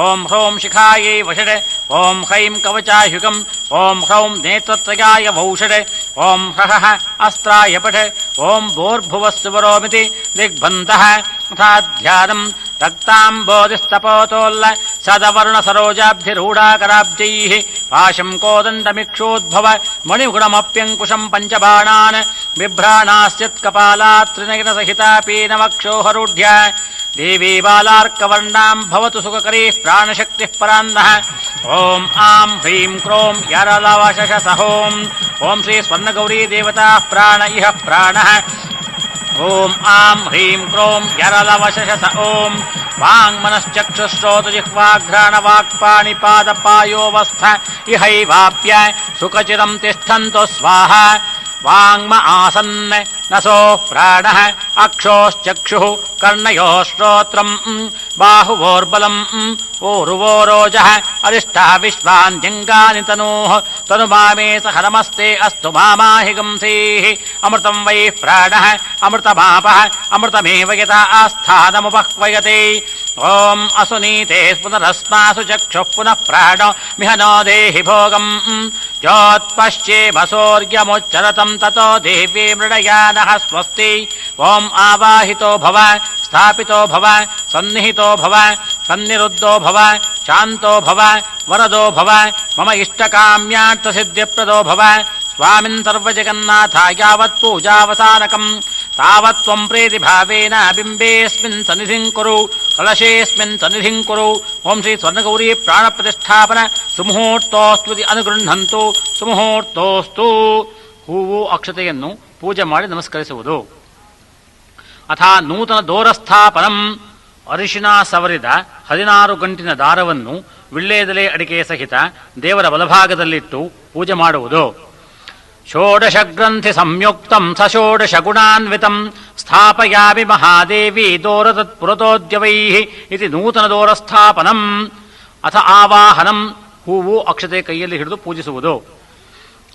[SPEAKER 1] ಓಂ ಹ್ರೌಂ ಶಿಖಾಯೈ ವಷಡ್. ಓಂ ಹೈಂ ಕವಚಾಯುಗಂ. ಓಂ ಹ್ರೌಂ ನೇತ್ರತ್ರಯಾಯ ವೌಷಡ್. ಓಂ ಹ್ರಃ ಅಸ್ತ್ರಾಯ ಪಠ. ಓಂ ಭೂರ್ಭುವಃ ಸುವರೋಮಿತಿ ದಿಗ್ಬಂಧಃ. ತಥಾ ಧ್ಯಾನಂ. ರಕ್ತಾಂಬೋಧಿಸ್ತಪೋತೋಲ್ಲ ಸದವರ್ಣ ಸರೋಜಾಬ್ಧಿರೂಢಾಕರಾಬ್ಜೈಃ ಪಾಶಂ ಕೋದಂಡಮಿಕ್ಷೋದ್ಭವ ಮಣಿಗುಣಮಪ್ಯಂಕುಶಂ ಪಂಚಬಾಣಾನ್ ಬಿಭ್ರಾಣಾಸ್ಯತ್ಕಪಾಲಾತ್ ತ್ರಿನಯನ ಸಹಿತಾ ಪೀನಮಕ್ಷೋಹರೂಢ್ಯ ದೇವಿ ಬಾಲಾರ್ಕವರ್ಣಾಂ ಭವತು ಸುಖಕರೀಃ ಪ್ರಾಣಶಕ್ತಿಃ ಪರಾನ್ನಃ ಓಂ ಆಂ ಹ್ರೀಂ ಕ್ರೋಂ ಯರಲವಶಶಸಹೋಂ ಓಂ ಶ್ರೀ ಸ್ವರ್ಣಗೌರೀ ದೇವತಾ ಪ್ರಾಣ ಇಹ ಪ್ರಾಣಃ ಓಂ ಆಂ ಹ್ರೀಂ ಕ್ರೋಂ ಯರಲವಶಶಸ ಓಂ ವಾಂಗ್ಮನಶ್ಚಕ್ಷುಶ್ರೋತಜಿಹ್ವಾಘ್ರಾಣವಾಕ್ಪಾಣಿಪಾದಪಾಯೋವಸ್ಥ ಇಹೈವಾಪ್ಯ ಸುಖಚಿರಂ ತಿಷ್ಠಂತು ಸ್ವಾಹಾ ವಾಂಗ್ಮ ಆಸನ್ ನಸೋ ಪ್ರಾಣಃ ಅಕ್ಷೋಶ್ಚಕ್ಷುಃ ಕರ್ಣಯೋಃ ಶ್ರೋತ್ರಂ ಬಾಹುವೋರ್ಬಲಂ ಊರುವೋರೋಜಃ ಅರಿಷ್ಟಃ ವಿಶ್ವಾನ್ಯಂಗಾನಿ ತನೂಃ ತನುಮಾಮೇತ ಹರಮಸ್ತೆ ಅಸ್ತು ಮಾಮಾಹಿಗಂಸೀಃ ಅಮೃತಂ ವೈ ಪ್ರಾಣಃ ಅಮೃತಮಾಪಃ ಅಮೃತಮೇವ ಯಥಾ ಆಸ್ಥಾನಮುಪಹ್ವಯತೆ ಓಂ ಅಸುನೀತೆ ಪುನರಸ್ಮಾಸು ಚಕ್ಷುಃ ಪುನಃ ಪ್ರಾಣೋ ಮಿಹನೋ ದೇಹಿ ಭೋಗಂ ಯೋತ್ಪಶ್ಚೇಮಸೋರ್ಯಮುಚ್ಚರತಂ ತತೋ ದೇವ್ಯೇ ಮೃಡಯಾನಃ ಸ್ವಸ್ತಿ ಓಂ ಆವಾಹಿತೋ ಭವ ಸ್ಥಾಪಿತೋ ಭವ ಸನ್ನಿಹಿತೋ ಭವ ಸನ್ನಿರುದ್ಧೋ ಭವ ಶಾಂತೋ ಭವ ವರದೋ ಭವ ಮಮ ಇಷ್ಟಕಾಮ್ಯಾರ್ಥಸಿದ್ಧಿಪ್ರದೋ ಭವ ಸ್ವಾಮಿನ್ ಸರ್ವಜಗನ್ನಾಥ ಯಾವತ್ ಪೂಜಾವಸಾನಕಂ ತಾವತ್ ತ್ವಂ ಪ್ರೀತಿಭಾವೇನ ಬಿಂಬೇಸ್ಮಿನ್ ಸನ್ನಿಧಿಂ ಕುರು ಕಲಶೇಸ್ಮಿನ್ ಸನ್ನಿಧಿಂ ಕುರು ಓಂ ಶ್ರೀ ಸ್ವರ್ಣಗೌರೀ ಪ್ರಾಣಪ್ರತಿಷ್ಠಾಪನ ಸುಮುಹೂರ್ತೋಸ್ತು ಅನುಗೃಹಂತು ಸುಮುಹೂರ್ತೋಸ್ತು. ಹೂವು ಅಕ್ಷತೆಯನ್ನು ಪೂಜೆ ಮಾಡಿ ನಮಸ್ಕರಿಸುವುದು. ಅಥ ನೂತನ ದೋರಸ್ಥಾಪನಂ ಅರಿಶಿನ ಸವರಿದ 16 ಗಂಟಿನ ದಾರವನ್ನು ವಿಳ್ಳೆದೆಲೆ ಅಡಿಕೆ ಸಹಿತ ದೇವರ ಬಲಭಾಗದಲ್ಲಿಟ್ಟು ಪೂಜೆ ಮಾಡುವುದು. ಷೋಡಶ ಗ್ರಂಥಿ ಸಂಯುಕ್ತಂ ಸಷೋಡಶ ಗುಣಾನ್ವಿತಂ ಸ್ಥಾಪಯಾಮಿ ಮಹಾದೇವಿ ದೋರತತ್ಪುರತೋದ್ಯವೈಃ ಇತಿ ನೂತನ ದೋರಸ್ಥಾಪನಂ. ಅಥ ಆವಾಹನಂ ಹೂವು ಅಕ್ಷತೆ ಕೈಯಲ್ಲಿ ಹಿಡಿದು ಪೂಜಿಸುವುದು.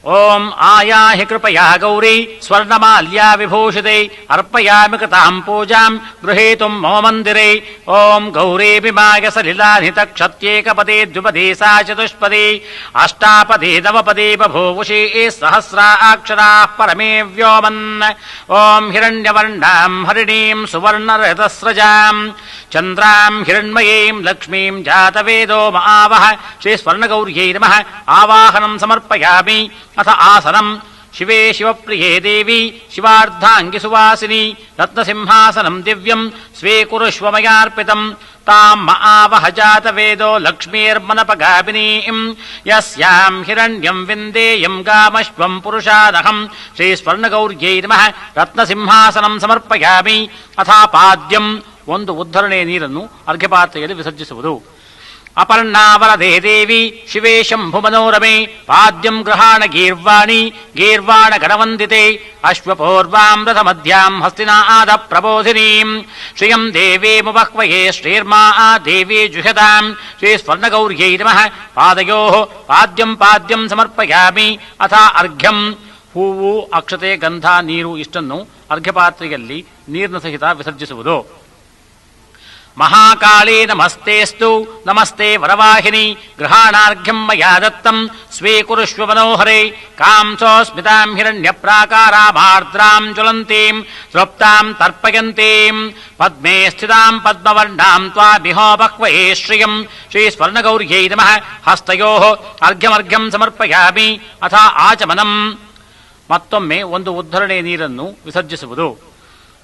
[SPEAKER 1] ಓಂ ಆಯಾಹಿ ಕೃಪಯಾ ಗೌರಿ ಸ್ವರ್ಣಮಾಲ್ಯಾ ವಿಭೂಷಿತೈ ಅರ್ಪಯಾಮಿ ಕೃತಾಂ ಪೂಜಾಂ ಗೃಹೀತುಂ ಮಮ ಮಂದಿರೇ. ಓಂ ಗೌರೀಭಿಮಾಯ ಸಲಿಲಾನಿತ ಕ್ಷತ್ಯೇಕಪದೇ ದ್ವಿಪದೇ ಸಾ ಚತುಷ್ಪದೇ ಅಷ್ಟಾಪದೇ ನವಪದೇ ಬಭೂವುಷಿ ಸಹಸ್ರಾಕ್ಷರಾಃ ಪರಮೇ ವ್ಯೋಮನ್. ಓಂ ಹಿರಣ್ಯವರ್ಣಾಂ ಹರಿಣೀಂ ಸುವರ್ಣರಥಸ್ರಜಾಂ ಚಂದ್ರಾಂ ಹಿರಣ್ಮಯೀಂ ಲಕ್ಷ್ಮೀಂ ಜಾತವೇದೋ ಮಹಾವಹ. ಶ್ರೀ ಸ್ವರ್ಣಗೌರ್ಯೈ ನಮಃ. ಆವಾಹನಂ ಸಮರ್ಪಯಾಮಿ. ಅಥ ಆಸನಂ ಶಿವೇ ಶಿವಪ್ರಿಯೇ ದೇವಿ ಶಿವಾರ್ಧಾಂಗಿ ಸುವಾಸಿನಿ ರತ್ನಸಿಂಹಾಸನಂ ದಿವ್ಯಂ ಸ್ವೀಕುರುಷ್ವ ಮಯಾರ್ಪಿತಂ ತಾಂ ಆವಹ ಜಾತವೇದೋ ಲಕ್ಷ್ಮೀರ್ಮನಪಗಾಮಿನೀಂ ಯಸ್ಯಾಂ ಹಿರಣ್ಯಂ ವಿಂದೇಯಂ ಗಾಮಶ್ವಂ ಪುರುಷಾನಹಂ. ಶ್ರೀ ಸ್ವರ್ಣಗೌರ್ಯೈ ನಮಃ. ರತ್ನಸಿಂಹಾಸನಂ ಸಮರ್ಪಯಾಮಿ. ಅಥಾಪಾದ್ಯಂ ಒಂದು ಉದ್ಧರಣೆ ನೀರನ್ನು ಅರ್ಘ್ಯಪಾತ್ರೆಯಲ್ಲಿ ವಿಸರ್ಜಿಸುವುದು. ಅಪರ್ಣಾವರದೇ ದೇವಿ ಶಿವೇ ಶಂಭು ಮನೋರಮೆ ಪಾದ್ಯಂ ಗೃಹಾಣ ಗೀರ್ವಾಣಿ ಗೀರ್ವಾಣ ಗಣವಂದಿತೆ ಅಶ್ವಪೂರ್ವಾಂ ರಥಮಧ್ಯಾಂ ಹಸ್ತಿನಾದ ಪ್ರಬೋಧಿನೀಂ ಶ್ರಿಯಂ ದೇವೇ ಮುಪಹ್ವಯೇ ಶ್ರೀರ್ಮಾ ದೇವಿ ಜುಹತಾಂ. ಶ್ರೀ ಸ್ವರ್ಣಗೌರ್ಯೈ ನಮಃ. ಪಾದಯೋಃ ಪಾದ್ಯಂ ಪಾದ್ಯಂ ಸಮರ್ಪಯಾಮಿ. ಅಥ ಅರ್ಘ್ಯಂ ಹೂವು ಅಕ್ಷತೆ ಗಂಧ ನೀರು ಇಷ್ಟನ್ನು ಅರ್ಘ್ಯಪಾತ್ರೆಯಲ್ಲಿ ನೀರಿನ ಸಹಿತ ವಿಸರ್ಜಿಸುವುದು. ಮಹಾಕಾಳೇ ನಮಸ್ತೇಸ್ತು ನಮಸ್ತೆ ವರವಾಹಿನಿ ಗೃಹಾಣಾರ್ಘ್ಯಂ ಮಯಾ ದತ್ತಂ ಸ್ವೀಕುರುಷ್ವ ಮನೋಹರೇ. ಕಾಂಸೋಸ್ಮಿತಾಂ ಹಿರಣ್ಯಪ್ರಾಕಾರಾಮಾರ್ದ್ರಾಂ ಜ್ವಲಂತೀಂ ತೃಪ್ತಾಂ ತರ್ಪಯಂತೀಂ ಪದ್ಮೇ ಸ್ಥಿತಾಂ ಪದ್ಮವರ್ಣಾಂ ತ್ವಾಮಿಹೋಪಹ್ವಯೇ ಶ್ರಿಯಂ. ಶ್ರೀ ಸ್ವರ್ಣಗೌರ್ಯೈ ನಮಃ. ಹಸ್ತಯೋಃ ಅರ್ಘ್ಯಮರ್ಘ್ಯಂ ಸಮರ್ಪಯಾಮಿ. ಅಥ ಆಚಮನಂ ಮತ್ತೊಮ್ಮೆ ಒಂದು ಉದ್ಧರಣೆ ನೀರನ್ನು ವಿಸರ್ಜಿಸುವುದು.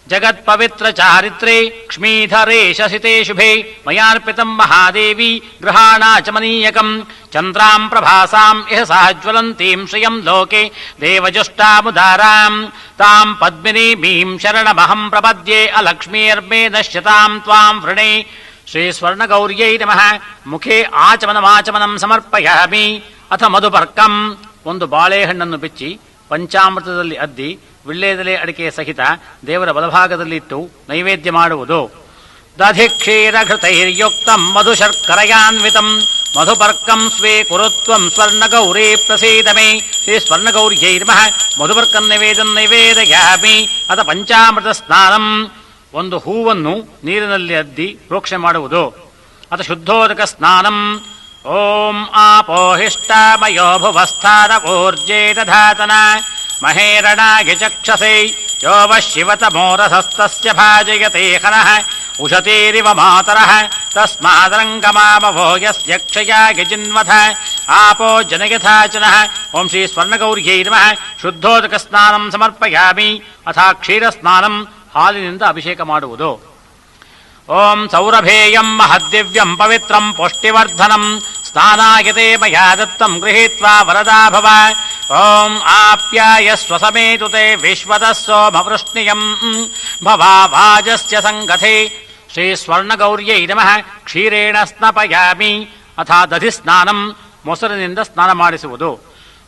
[SPEAKER 1] ಜಗತ್ಪವಿತ್ರ ಚಾರಿತ್ರೇ ಕ್ಷ್ಮೀಧರೇ ಶಸಿತೆ ಶುಭೆ ಮಯಾರ್ಪಿತಂ ಮಹಾದೇವಿ ಗೃಹಾಣಾಚಮನೀಯಕಂ ಚಂದ್ರಾಂ ಪ್ರಭಾಸಾಂ ಇಹ ಸಹಜ್ವಲಂತೀಂ ಶ್ರಿಯಂ ಲೋಕೆ ದೇವಜುಷ್ಟಾಮುದಾರಾಂ ತಾಂ ಪದ್ಮಿನೀಮೀಂ ಶರಣಮಹಂ ಪ್ರಪದ್ಯೆ ಅಲಕ್ಷ್ಮೀರ್ಮೇ ನಶ್ಯತಾಂ ತ್ವಾಂ ವೃಣೆ. ಶ್ರೀ ಸ್ವರ್ಣಗೌರ್ಯೈ ನಮಃ. ಮುಖೇ ಆಚಮನಮಾಚಮನಂ ಸಮರ್ಪಯಾಮಿ. ಅಥ ಮಧುಪರ್ಕಂ ಒಂದು ಬಾಳೆಹಣ್ಣನ್ನು ಬಿಚ್ಚಿ ಪಂಚಾಮೃತದಲ್ಲಿ ಅದ್ದಿ ವಿಳ್ಳೆದೆಲೆ ಅಡಿಕೆ ಸಹಿತ ದೇವರ ಬಲಭಾಗದಲ್ಲಿಟ್ಟು ನೈವೇದ್ಯ ಮಾಡುವುದು. ದಧಿಕ್ಷೀರಘೃತೈರ್ಯುಕ್ತಂ ಮಧುಶರ್ಕರಯಾನ್ವಿತಂ ಮಧುಪರ್ಕಂ ಸ್ವೀಕುರುತ್ವಂ ಸ್ವರ್ಣಗೌರೀ ಪ್ರಸೀದ ಮೇ. ಶ್ರೀ ಸ್ವರ್ಣಗೌರ್ಯೈ ನಮಃ. ಮಧುಪರ್ಕಂ ನಿವೇದಯಾಮಿ. ಅಥ ಪಂಚಾಮೃತ ಸ್ನಾನಂ ಒಂದು ಹೂವನ್ನು ನೀರಿನಲ್ಲಿ ಅದ್ದಿ ಪ್ರೋಕ್ಷಣೆ ಮಾಡುವುದು. ಅಥ ಶುದ್ಧೋದಕ ಸ್ನಾನಂ. ಓಂ ಆಪೋಹಿಷ್ಟಾಮಯೋ ಭುವಸ್ಥಾನ ಊರ್ಜೇ ದಧಾತನ ಮಹೇರಣಾಗಿ ಚಕ್ಷಸೆ ಯೋವ ಶಿವತಮೋರಸಸ್ತಸ್ಯ ಭಾಜಯತೆ ಹನಃ. ಉಷತೀರಿವ ಮಾತರಃ ತಸ್ಮಾದರಂಗಮಾಮವೋ ಯಸ್ಯ ಕ್ಷಯಾಯ ಜಿನ್ವಥ ಆಪೋ ಜನಯಥಾಚನಃ. ಓಂ ಶ್ರೀ ಸ್ವರ್ಣಗೌರ್ಯೈ ನಮಃ. ಶುದ್ಧೋದಕ ಸ್ನಾನಂ ಸಮರ್ಪಯಾಮಿ. ಅಥ ಕ್ಷೀರ ಸ್ನಾನಂ, ಹಾಲಿನಿಂದ ಅಭಿಷೇಕ ಮಾಡುವುದು. ಓಂ ಸೌರಭೇಯಂ ಮಹದ್ದಿವ್ಯಂ ಪವಿತ್ರಂ ಪುಷ್ಟಿವರ್ಧನಂ ಸ್ನಾನಾಯತೆ ಮಯಾ ದತ್ತಂ ಗೃಹೀತ್ವಾ ವರದಾ ಭವ. ಓಂ ಆಪ್ಯಾಯಸ್ವ ಸಮೇತುತೆ ವಿಶ್ವತಃ ಸೋಮವೃಷ್ಣಿಯಂ ಭವಾವಾಜಸ್ಯ ಸಂಗಥೆ. ಶ್ರೀ ಸ್ವರ್ಣಗೌರ್ಯೈ ನಮಃ. ಕ್ಷೀರೇಣ ಸ್ನಪಯಾಮಿ. ಅಥ ದಧಿ ಸ್ನಾನಂ, ಮೊಸರಿನಿಂದ ಸ್ನಾನ ಮಾಡಿಸುವುದು.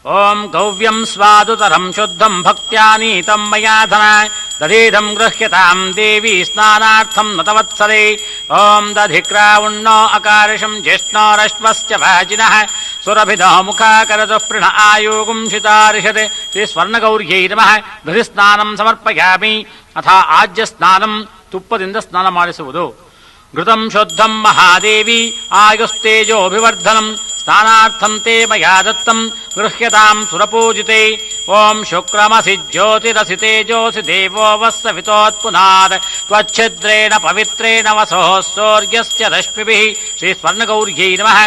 [SPEAKER 1] ಓಂ ಗೌವ್ಯಂ ಸ್ವಾದುತರಂ ಶುದ್ಧಂ ಭಕ್ತ್ಯಾನೀತಂ ಮಯಾಧನ ದಧೀಧಂ ಗೃಹ್ಯತಾಂ ದೇವಿ ಸ್ನಾನಾರ್ಥಂ ನತವತ್ಸರೆ. ಓಂ ದಧಿಕ್ರಾವುಣ್ಣೋ ಅಕಾರ್ಷಂ ಜ್ಯೇಷ್ಣೋರಶ್ವಸ್ಯ ವಾಜಿನಃ ಸುರಭಿದೋ ಮುಖಾಕರದು ಪೃಣ ಆಯೋಗುಂಶಿತಾರಿಷತ್. ಶ್ರೀ ಸ್ವರ್ಣಗೌರ್ಯೈ ನಮಃ. ದಧಿ ಸ್ನಾನಂ ಸಮರ್ಪಯಾಮಿ. ಅಥ ಆಜ್ಯ ಸ್ನಾನಂ, ತುಪ್ಪದಿಂದ ಸ್ನಾನ ಮಾಡಿಸುವುದು. ಘೃತಂ ಶುದ್ಧಂ ಮಹಾದೇವಿ ಆಯುಸ್ತೇಜೋಭಿವರ್ಧನಂ ಸ್ನಾನಾರ್ಥಂ ತೇ ಮಯಾ ದತ್ತಂ ಗೃಹ್ಯತಾಂ ಸುರಪೂಜಿತೆ. ಓಂ ಶುಕ್ರಮಸಿ ಜ್ಯೋತಿರಸಿ ತೇಜೋಸಿ ದೇವೋ ವಸ್ಸವಿತೋತ್ಪುನಾತ್ ತ್ವಚ್ಛಿದ್ರೇಣ ಪವಿತ್ರೇಣ ವಸೋಃ ಸೂರ್ಯಸ್ಯ ರಶ್ಮಿಭಿಃ. ಶ್ರೀ ಸ್ವರ್ಣಗೌರ್ಯೈ ನಮಃ.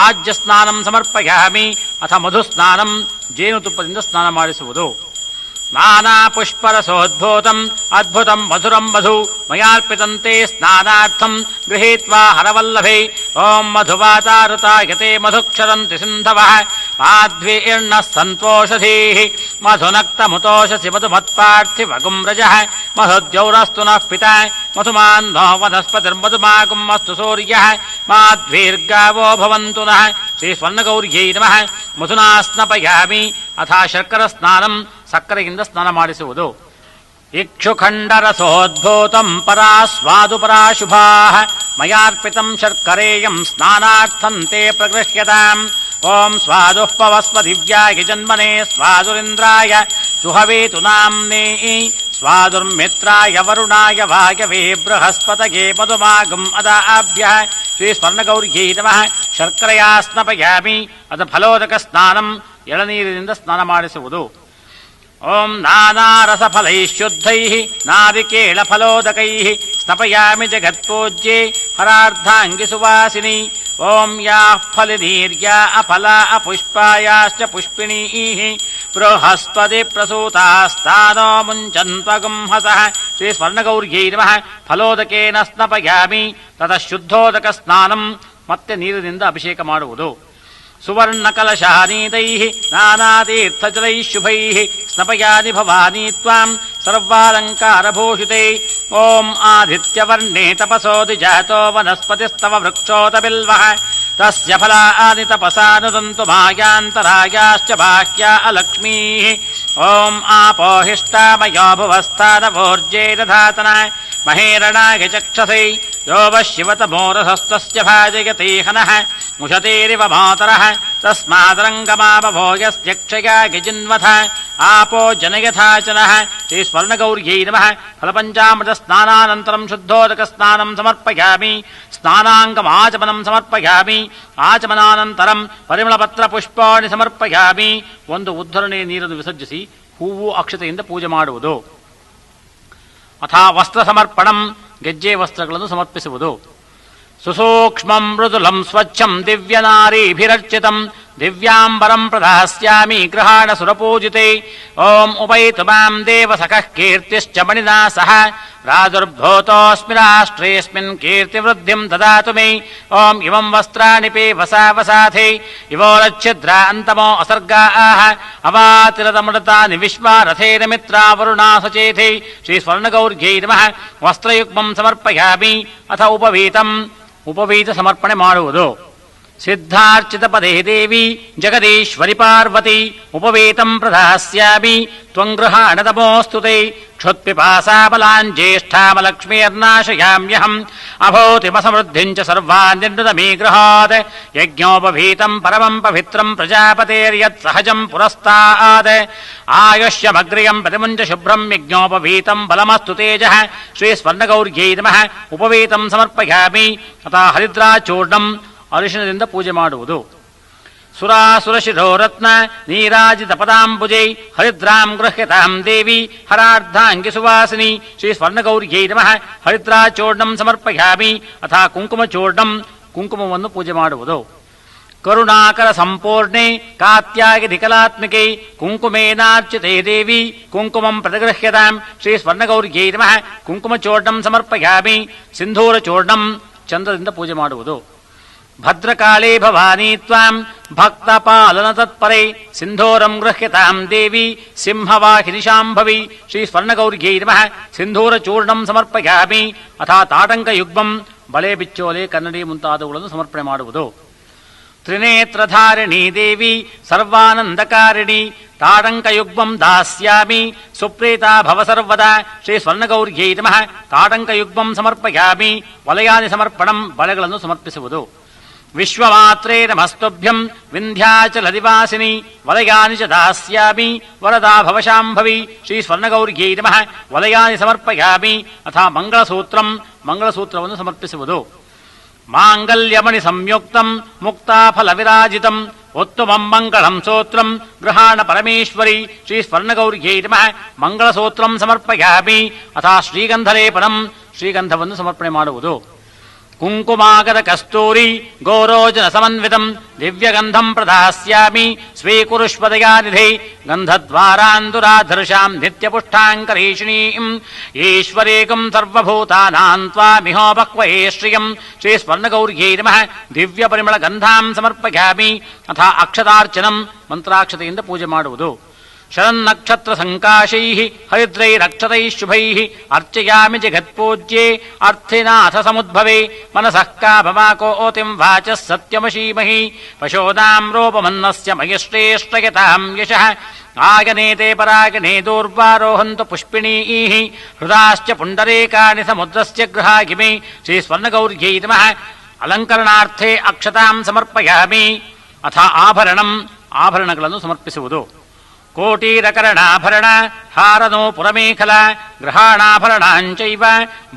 [SPEAKER 1] ಆಜ್ಯ ಸ್ನಾನಂ ಸಮರ್ಪಯಾಮಿ. ಅಥ ಮಧುಸ್ನಾನಂ, ಜೇನುತುಪ್ಪದಿಂದ ಸ್ನಾನ ಮಾಡಿಸುವುದು. ನಾನಾ ಪುಷ್ಪರಸೋದ್ಭೂತಂ ಅದ್ಭುತಂ ಮಧುರಂ ಮಧು ಮಯಾರ್ಪಿತಂತೆ ಸ್ನಾನಾರ್ಥಂ ಗೃಹೀತ್ವಾ ಹರವಲ್ಲಭೆ. ಓಂ ಮಧುವಾತಾರುತಾಯತೆ ಮಧುಕ್ಷರಂತಿ ಸಿಂಧವಃ ಮಾಧ್ವೀರ್ಣ ಸಂತೋಷಧೀಃ ಮಧುನಕ್ತಮುತೋಷಸಿ ಮಧುಮತ್ಪಾರ್ಥಿವಗುಂ ರಜಃ ಮಧುದ್ಯೌರಸ್ತು ನಃ ಪಿತಾ ಮಧುಮಾನ್ನೋ ವನಸ್ಪತಿರ್ಮಧುಮಾಗುಂ ಅಸ್ತು ಸೂರ್ಯಃ ಮಾಧ್ವೀರ್ಗಾವೋ ಭವಂತು ನಃ. ಶ್ರೀ ಸ್ವರ್ಣಗೌರ್ಯೈ ನಮಃ. ಮಧುನಾ ಸ್ನಪಯಾಮಿ. ಅಥ ಶರ್ಕರ ಸ್ನಾನಂ, ಸಕ್ಕರೆಯಿಂದ ಸ್ನಾನ ಮಾಡಿಸುವುದು. ಇಕ್ಷುಖಂಡರಸೋದ್ಭೂತಂ ಪರಾಸ್ವಾದು ಪರಾಶುಭಾಃ ಮಯಾರ್ಪಿತಂ ಶರ್ಕರೇಯಂ ಸ್ನಾನಾರ್ಥಂ ತೇ ಪ್ರಗೃಹ್ಯತಾಂ. ಓಂ ಸ್ವಾದುಃ ಪವಸ್ವ ದಿವ್ಯಾಯ ಜನ್ಮನೆ ಸ್ವಾದುರಿಂದ್ರಾಯ ಸುಹವೇತು ನಾಮ್ನೇ ಸ್ವಾದುರ್ಮಿತ್ರಾಯ ವರುಣಾಯ ವಾಯವೇ ಬೃಹಸ್ಪತಯೇ ಮಧುಮಾಗಂ ಅದಾಭ್ಯಃ. ಶ್ರೀ ಸ್ವರ್ಣಗೌರ್ಯೈ ನಮಃ. ಶರ್ಕರೆಯಾ ಸ್ನಪಯಾಮಿ. ಅದ ಫಲೋದಕ ಸ್ನಾನಂ, ಎಳನೀರಿನಿಂದ ಸ್ನಾನ ಮಾಡಿಸುವುದು. ಓಂ ನಾನಾರಸಫಲೈಃ ಶುದ್ಧೈಃ ನಾರಿಕೇಳಫಲೋದಕೈಃ ಸ್ನಪಯಾಮಿ ಜಗತ್ಪೂಜ್ಯೆ ಹರಾರ್ಧಾಂಗಿ ಸುವಾಸಿನಿ. ಓಂ ಯಾಃ ಫಲನೀರ್ಯಾ ಅಫಲಾ ಅಪುಷ್ಪಾಯಾಶ್ಚ ಪುಷ್ಪಿಣೀಃ ಬೃಹಸ್ಪತಿ ಪ್ರಸೂತಾಸ್ತಾನೋ ಮುಂಚನ್ತ್ವಗುಂ ಹಸಃ. ಶ್ರೀ ಸ್ವರ್ಣಗೌರ್ಯೈ ನಮಃ. ಫಲೋದಕೇನ ಸ್ನಪಯಾಮಿ. ತತಃ ಶುದ್ಧೋದಕ ಸ್ನಾನಂ, ಮತ್ತೆ ನೀರಿನಿಂದ ಅಭಿಷೇಕ ಮಾಡುವುದು. ಸುವರ್ಣಕಲಶಾನೀತೈಃ ನಾನಾತೀರ್ಥಜಲೈಃ ಶುಭೈಃ ಸ್ನಪಯಾನಿ ಭವಾನಿ ತ್ವಾಂ ಸರ್ವಾಲಂಕಾರಭೂಷಿತೇ. ಓಂ ಆದಿತ್ಯವರ್ಣೇ ತಪಸೋದಿ ಜಾತೋ ವನಸ್ಪತಿಸ್ತವ ವೃಕ್ಷೋತ ಬಿಲ್ವಃ ತಸ್ಯ ಫಲಾನಿ ತಪಸಾನುದಂತು ಮಾಯಾಂತರಾಯಾಶ್ಚ ಬಾಹ್ಯಾ ಅಲಕ್ಷ್ಮೀಃ. ಓಂ ಆಪೋಹಿಷ್ಟಾಮಯೋ ಭುವಸ್ಥಾನವೋರ್ಜೇನ ಧಾತನ ಮಹೇರಣಾಯ ಚಕ್ಷಸೈ ಯೋ ವಶಿವತಮೋರಸಸ್ತಸ್ಯ ಭಾಜಯತೆ ಹನಃ ಮುಷತೇರಿವ ಮಾತರಃ ತಸ್ಮಾದರಂಗಮಾಮವೋ ಯಸ್ಯ ಕ್ಷಯಾಯ ಜಿನ್ವಥ ಆಪೋ ಜನಯಥಾಚನಃ. ಶ್ರೀ ಸ್ವರ್ಣಗೌರ್ಯೈ ನಮಃ. ಫಲಪಂಚಾಮೃತ ಸ್ನಾನಾನಂತರಂ ಶುದ್ಧೋದಕ ಸ್ನಾನಂ ಸಮರ್ಪಯಾಮಿ. ಸ್ನಾನಾಂಗಮಾಚಮನಂ ಸಮರ್ಪಯಾಮಿ. ಆಚಮನಾನಂತರಂ ಪರಿಮಳಪತ್ರ ಪುಷ್ಪಾಣಿ ಸಮರ್ಪಯಾಮಿ. ಒಂದು ಉದ್ಧರಣೆಯ ನೀರನ್ನು ವಿಸರ್ಜಿಸಿ ಹೂವು ಅಕ್ಷತೆಯಿಂದ ಪೂಜೆ ಮಾಡುವುದು. ಅಥ ವಸ್ತ್ರ ಸಮರ್ಪಣಂ, ಗೆಜ್ಜೆ ವಸ್ತ್ರಗಳನ್ನು ಸಮರ್ಪಿಸುವುದು. ಸುಸೂಕ್ಷ್ಮಂ ಮೃದುಲಂ ಸ್ವಚ್ಛಂ ದಿವ್ಯನಾರೀಭಿರರ್ಚಿತಂ ದಿವ್ಯಾಂಬರಂ ಪ್ರದಾಸ್ಯಾಮಿ ಗೃಹಾಣ ಸುರಪೂಜಿತೆ. ಓಂ ಉಪೈತು ಮಾಂ ದೇವ ಸಖಃ ಕೀರ್ತಿಶ್ಚ ಮಣಿನಾ ಸಹ ಪ್ರಾದುರ್ಭೂತೋऽಸ್ಮಿ ರಾಷ್ಟ್ರೇऽಸ್ಮಿನ್ ಕೀರ್ತಿವೃದ್ಧಿಂ ದದಾತು ಮೇ. ಓಂ ಇಮಂ ವಸ್ತ್ರಾಣಿ ವಸಾವಸಾಥೇ ಇವೋರಚ್ಛಿದ್ರಾ ಅಂತಮೋ ಅಸರ್ಗಾಃ ಅವಾತಿರತಮೃತಾನಿ ವಿಶ್ವಾರಥೇನ ಮಿತ್ರಾ ವರುಣಾ ಸಚೇಥೇ. ಶ್ರೀ ಸ್ವರ್ಣಗೌರ್ಯೈ ನಮಃ. ವಸ್ತ್ರಯುಗ್ಮಂ ಸಮರ್ಪಯಾಮಿ. ಅಥ ಉಪವೀತಂ, ಉಪವೀತ ಸಮರ್ಪಣೆ ಮಾಡುವುದು. ಸಿದ್ಧಾರ್ಚಿತ ಪದೇ ದೇವಿ ಜಗದೀಶ್ವರಿ ಪಾರ್ವತಿ ಉಪವೇತಂ ಪ್ರದಾಸ್ಯಾಮಿ ತ್ವಂ ಗೃಹಾಣ ತಮೋಸ್ತುತೆ. ಕ್ಷುತ್ಪಿಪಾಸಾಬಲಾಂಜ್ಯೇಷ್ಠಾಮಲಕ್ಷ್ಮೀರ್ನಾಶಯಾಮ್ಯಹಂ ಅಭೂತಿಮಸಮೃದ್ಧಿಂಚ ಸರ್ವಾನ್ ನಿರ್ಣುತಮೀ ಗೃಹಾತ್. ಯಜ್ಞೋಪವೀತಂ ಪರಮಂ ಪವಿತ್ರಂ ಪ್ರಜಾಪತೇರ್ಯತ್ ಸಹಜಂ ಪುರಸ್ತಾತ್. ಆಯುಷ್ಯಮಗ್ರಿಯಂ ಪ್ರತಿಮುಂಚ ಶುಭ್ರಂ ಯಜ್ಞೋಪವೀತಂ ಬಲಮಸ್ತು ತೇಜಃ. ಶ್ರೀ ಸ್ವರ್ಣಗೌರ್ಯೈ ನಮಃ. ಉಪವೀತಂ ಸಮರ್ಪಯಾಮಿ. ಅಥ ಹರಿದ್ರಾಚೂರ್ಣಂ, ಅರಿಶಿಣದಿಂದ ಪೂಜೆ ಮಾಡುವುದು. ಸುರಾಸುರಶಿರೋ ರತ್ನ ನೀರಾಜಿತ ಪದಾಂಬುಜೈ ಹರಿದ್ರಾಂ ಗೃಹ್ಯತಾಂ ದೇವಿ ಹರಾರ್ಧಾಂಗಿ ಸುವಾಸಿನಿ ಶ್ರೀ ಸ್ವರ್ಣಗೌರ್ಯೈ ನಮಃ. ಹರಿದ್ರಾಚೂರ್ಣಂ ಸಮರ್ಪಯಾಮಿ. ಅಥ ಕುಂಕುಮಚೂರ್ಣಂ, ಕುಂಕುಮವನ್ನು ಪೂಜೆ ಮಾಡುವುದು. ಕರುಣಾಕರ ಸಂಪೂರ್ಣೆ ಕಾತ್ಯಾಗಿ ಕಲಾತ್ಮಿಕೆ ಕುಂಕುಮೇನಾರ್ಚಿತೆ ದೇವಿ ಕುಂಕುಮಂ ಪ್ರತಿಗೃಹ್ಯತಾಂ ಶ್ರೀ ಸ್ವರ್ಣಗೌರ್ಯೈ ನಮಃ. ಕುಂಕುಮಚೂರ್ಣಂ ಸಮರ್ಪಯಾಮಿ. ಸಿಂಧೂರಚೂರ್ಣಂ, ಚಂದ್ರದಿಂದ ಪೂಜೆ ಮಾಡುವುದು. ಭದ್ರಕಾಳೇ ಭವಾನಿ ತ್ವಾಂ ಭಕ್ತ ಪಾಲನ ತತ್ಪರೆ ಸಿಂಧೂರಂ ಗೃಹ್ಯತಾಂ ದೇವಿ ಸಿಂಹವಾಹಿನಿ ಶಾಂಭವಿ ಶ್ರೀ ಸ್ವರ್ಣಗೌರ್ಯೈ ನಮಃ. ಸಿಂಧೂರಚೂರ್ಣಂ ಸಮರ್ಪಯಾಮಿ. ಅಥ ತಾಟಂಕಯುಗ್ಮಂ, ಬಳೆ ಬಿಚ್ಚೋಲೆ ಕನ್ನಡಿ ಮುಂತಾದವುಗಳನ್ನು ಸಮರ್ಪಣೆ ಮಾಡುವುದು. ತ್ರಿನೇತ್ರಧಾರಿಣಿ ದೇವಿ ಸರ್ವಾನಂದಕಾರಿಣಿ ತಾಟಂಕಯುಗ್ಮಂ ದಾಸ್ಯಾಮಿ ಸುಪ್ರೀತಾ ಭವ ಸರ್ವದಾ ಶ್ರೀ ಸ್ವರ್ಣಗೌರ್ಯೈ ನಮಃ. ತಾಟಂಕಯುಗ್ಮಂ ಸಮರ್ಪಯಾಮಿ. ವಲಯಾನಿ ಸಮರ್ಪಣಂ, ಬಳೆಗಳನ್ನು ಸಮರ್ಪಿಸುವುದು. ವಿಶ್ವಮಾತ್ರೇ ನಮಸ್ತುಭ್ಯಂ ವಿಂಧ್ಯಾಚಲನಿವಾಸಿನಿ ವಲಯಾನಿ ಚ ದಾಸ್ಯಾಮಿ ವರದಾ ಭವಶಾಂಭವಿ ಶ್ರೀ ಸ್ವರ್ಣಗೌರ್ಯೈ ನಮಃ. ವಲಯಾನಿ ಸಮರ್ಪಯಾಮಿ. ಅಥ ಮಂಗಳಸೂತ್ರಂ, ಮಂಗಳಸೂತ್ರವನ್ನು ಸಮರ್ಪಿಸುವುದು. ಮಾಂಗಲ್ಯಮಣಿ ಸಂಯುಕ್ತಂ ಮುಕ್ತಾಫಲ ವಿರಾಜಿತಂ ಉತ್ತಮಂ ಮಂಗಳಂ ಸೂತ್ರಂ ಗೃಹಾಣ ಪರಮೇಶ್ವರಿ ಶ್ರೀ ಸ್ವರ್ಣಗೌರ್ಯೈ ನಮಃ. ಮಂಗಳಸೂತ್ರಂ ಸಮರ್ಪಯಾಮಿ. ಅಥ ಶ್ರೀಗಂಧಲೇಪನಂ, ಶ್ರೀಗಂಧವನ್ನು ಸಮರ್ಪಣೆ ಮಾಡುವುದು. ಕುಂಕುಮಾಗದ ಕಸ್ತೂರಿ ಗೋರೋಜನ ಸಮನ್ವಿತಂ ದಿವ್ಯಗಂಧಂ ಪ್ರದಾಸ್ಯಾಮಿ ಸ್ವೀಕುರುಷ್ವದಯಾನಿಧೈ ಗಂಧದ್ವಾರಾಂದುರಾಧರ್ಷಾಂ ನಿತ್ಯಪುಷ್ಟಾಂಕರೀಷಿಣೀಂ ಈಶ್ವರೇಕಂ ಸರ್ವಭೂತಾನಾಂ ತ್ವಾಮಿಹೋಪಕ್ವಯೇ ಶ್ರಿಯಂ ಶ್ರೀ ಸ್ವರ್ಣಗೌರ್ಯೈ ನಮಃ. ದಿವ್ಯ ಪರಿಮಳ ಗಂಧಾಂ ಸಮರ್ಪಯಾಮಿ. ಅಥ ಅಕ್ಷತಾರ್ಚನಂ, ಮಂತ್ರಾಕ್ಷತೆಯಿಂದ ಪೂಜೆ ಮಾಡುವುದು. ಶರನ್ನಕ್ಷತ್ರ ಸಂಕಾಶೈ ಹರಿದ್ರೈರಕ್ಷತೈ ಶುಭೈ ಅರ್ಚಯಾಮಿ ಜಗತ್ಪೂಜ್ಯೆ ಅರ್ಥಿನಾಥ ಸಮುದ್ಭವೆ ಮನಸಃ ಕಾಮಮಾಕೋತಿಂ ವಾಚಃ ಸತ್ಯಮಶೀಮಹಿ ಪಶೋದಾಂ ರೂಪಮನ್ನಸ್ಯ ಮಯಿಶ್ರೇಷ್ಠಯತಾಂ ಯಶಃ ಆಗನೇತೆ ಪರಾಗನೇ ದೂರ್ವಾರೋಹಂತು ಪುಷ್ಪಿಣೀಃ ಹೃದಾಶ್ಚ ಪುಂಡರೀಕಾಣಿ ಸಮುದ್ರಸ್ಯ ಗೃಹಾಗಿಮಿ ಶ್ರೀ ಸ್ವರ್ಣಗೌರ್ಯೈ ನಮಃ. ಅಲಂಕರಣಾರ್ಥೇ ಅಕ್ಷತಾಂ ಸಮರ್ಪಯಾಮಿ. ಅಥ ಆಭರಣಂ, ಆಭರಣಗಳನ್ನು ಸಮರ್ಪಿಸುವುದು. ಕೋಟೀರಕರಣಾಭರಣ ಹಾರನೂಪುರಮೇಖಲ ಗೃಹಾಣಾಭರಣಾಂಚೈವ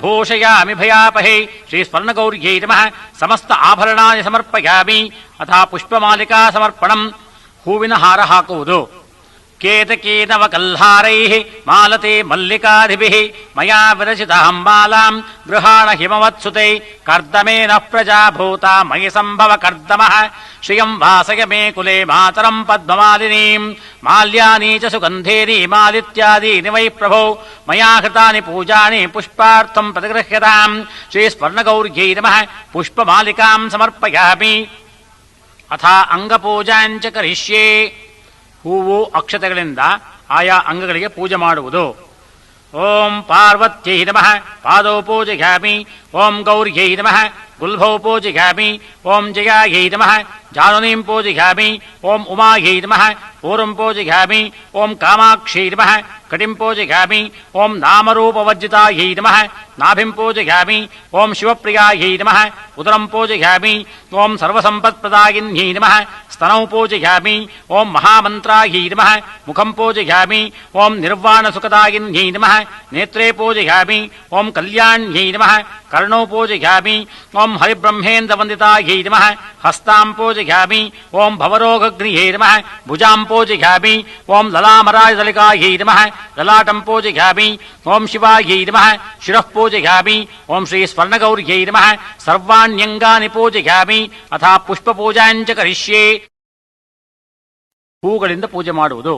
[SPEAKER 1] ಭೂಷಯಾಮಿ ಭಯಾಪಹೇ ಶ್ರೀ ಸ್ವರ್ಣಗೌರ್ಯೈ ನಮಃ. ಸಮಸ್ತ ಆಭರಣಾನಿ ಸಮರ್ಪಯಾಮಿ. ಅಥ ಪುಷ್ಪಮಾಲಿಕಾ ಸಮರ್ಪಣಂ, ಹೂವಿನ ಹಾರ ಹಾಕುವುದು. ಕೇತಕೇನವಕಲ್ಹಾರೈಃ ಮಾಲತೆ ಮಲ್ಲಿಕಾಧಿಭಿಃ ಮಯಾ ವಿರಚಿತಾಂ ಮಾಲಾಂ ಗೃಹಾಣ ಹಿಮವತ್ಸುತೈ ಕರ್ದಮೇನ ಪ್ರಜಾಭೂತ ಮಯಿ ಸಂಭವ ಕರ್ದಮಃ ಶ್ರಿಯಂ ವಾಸಯ ಮೇ ಕುಲೆ ಮಾತರಂ ಪದ್ಮಮಾಲಿನೀಂ ಮಾಲ್ಯಾನಿ ಚ ಸುಗಂಧೇನಿ ಮಾಲಿತ್ಯಾದೀನಿ ವೈ ಪ್ರಭೋ ಮಯಾ ಕೃತಾನಿ ಪೂಜಾನಿ ಪುಷ್ಪಾರ್ಥಂ ಪ್ರತಿಗೃಹ್ಯತಾಂ ಶ್ರೀ ಸ್ವರ್ಣಗೌರ್ಯೈ ನಮಃ. ಪುಷ್ಪಮಾಲಿಕಾಂ ಸಮರ್ಪಯಾಮಿ. ಅಥ ಅಂಗಪೂಜಾಂಚ ಕರಿಷ್ಯೇ, ಹೂವು ಅಕ್ಷತೆಗಳಿಂದ ಆಯಾ ಅಂಗಗಳಿಗೆ ಪೂಜೆ ಮಾಡುವುದು. ಓಂ ಪಾರ್ವತ್ಯೈ ನಮಃ ಪಾದೌ ಪೂಜಯಾಮಿ. ಓಂ ಗೌರ್ಯೈ ನಮಃ ಗುಲ್ಭೌ ಪೂಜಯಾಮಿ. ಓಂ ಜಯಾಯೈ ನಮಃ ಜಾನುನೀಂ ಪೂಜಯಾಮಿ. ಓಂ ಉಮಾಯೈ ನಮಃ ಪೂರ್ವಂ ಪೂಜಯಾಮಿ. ಓಂ ಕಾಮಾಕ್ಷೈ ನಮಃ ಕಟಿಂ ಪೂಜಯಾಮಿ. ಓಂ ನಾಮರೂಪವರ್ಜಿತಾಯೈ ನಮಃ ನಾಭಿಂ ಪೂಜಯಾಮಿ. ಓಂ ಶಿವಪ್ರಿಯಾಯೈ ನಮಃ ಉದರಂ ಪೂಜಯಾಮಿ. ಓಂ ಸರ್ವಸಂಪತ್ಪ್ರದಾಯಿನ್ಯೈ ನಮಃ ಸ್ತನೌ ಪೂಜಯಾಮಿ. ಓಂ ಮಹಾಮಂತ್ರಾಯೈ ನಮಃ ಮುಖಂ ಪೂಜಯಾಮಿ. ಓಂ ನಿರ್ವಾಣಸುಖದಾಯಿನ್ಯೈ ನಮಃ ನೇತ್ರೇ ಪೂಜಯಾಮಿ. ಓಂ ಕಲ್ಯಾಣ್ಯೈ ನಮಃ ಕರ್ಣೌ ಪೂಜಯಾಮಿ. ಓಂ ಹರಿಬ್ರಹ್ಮೇಂದ್ರವಂದಿತಾಯೈ ನಮಃ ಹಸ್ತಾಂ ಪೂಜಯಾಮಿ. ಓಂ ಭವರೋಗಗ್ನಿಯೈ ನಮಃ ಭುಜಾಂ ಪೂಜಯಾಮಿ. ಓಂ ಲಲಾಮರಾಜದಲಿಕಾಯೈ ನಮಃ ಲಲಾಟಂ ಪೂಜಯಾಮಿ. ಓಂ ಶಿವಾಯೈ ನಮಃ ಶಿರಃ ಪೂಜಯಾಮಿ. ಓಂ ಶ್ರೀ ಸ್ವರ್ಣಗೌರ್ಯೈ ನಮಃ ಸರ್ವಾಣ್ಯಂಗಾನಿ ಪೂಜಯಾಮಿ. ಅಥ ಪುಷ್ಪಪೂಜಾಂಚ ಕರಿಷ್ಯೇ, ಹೂಗಳಿಂದ ಪೂಜೆ ಮಾಡುವುದು.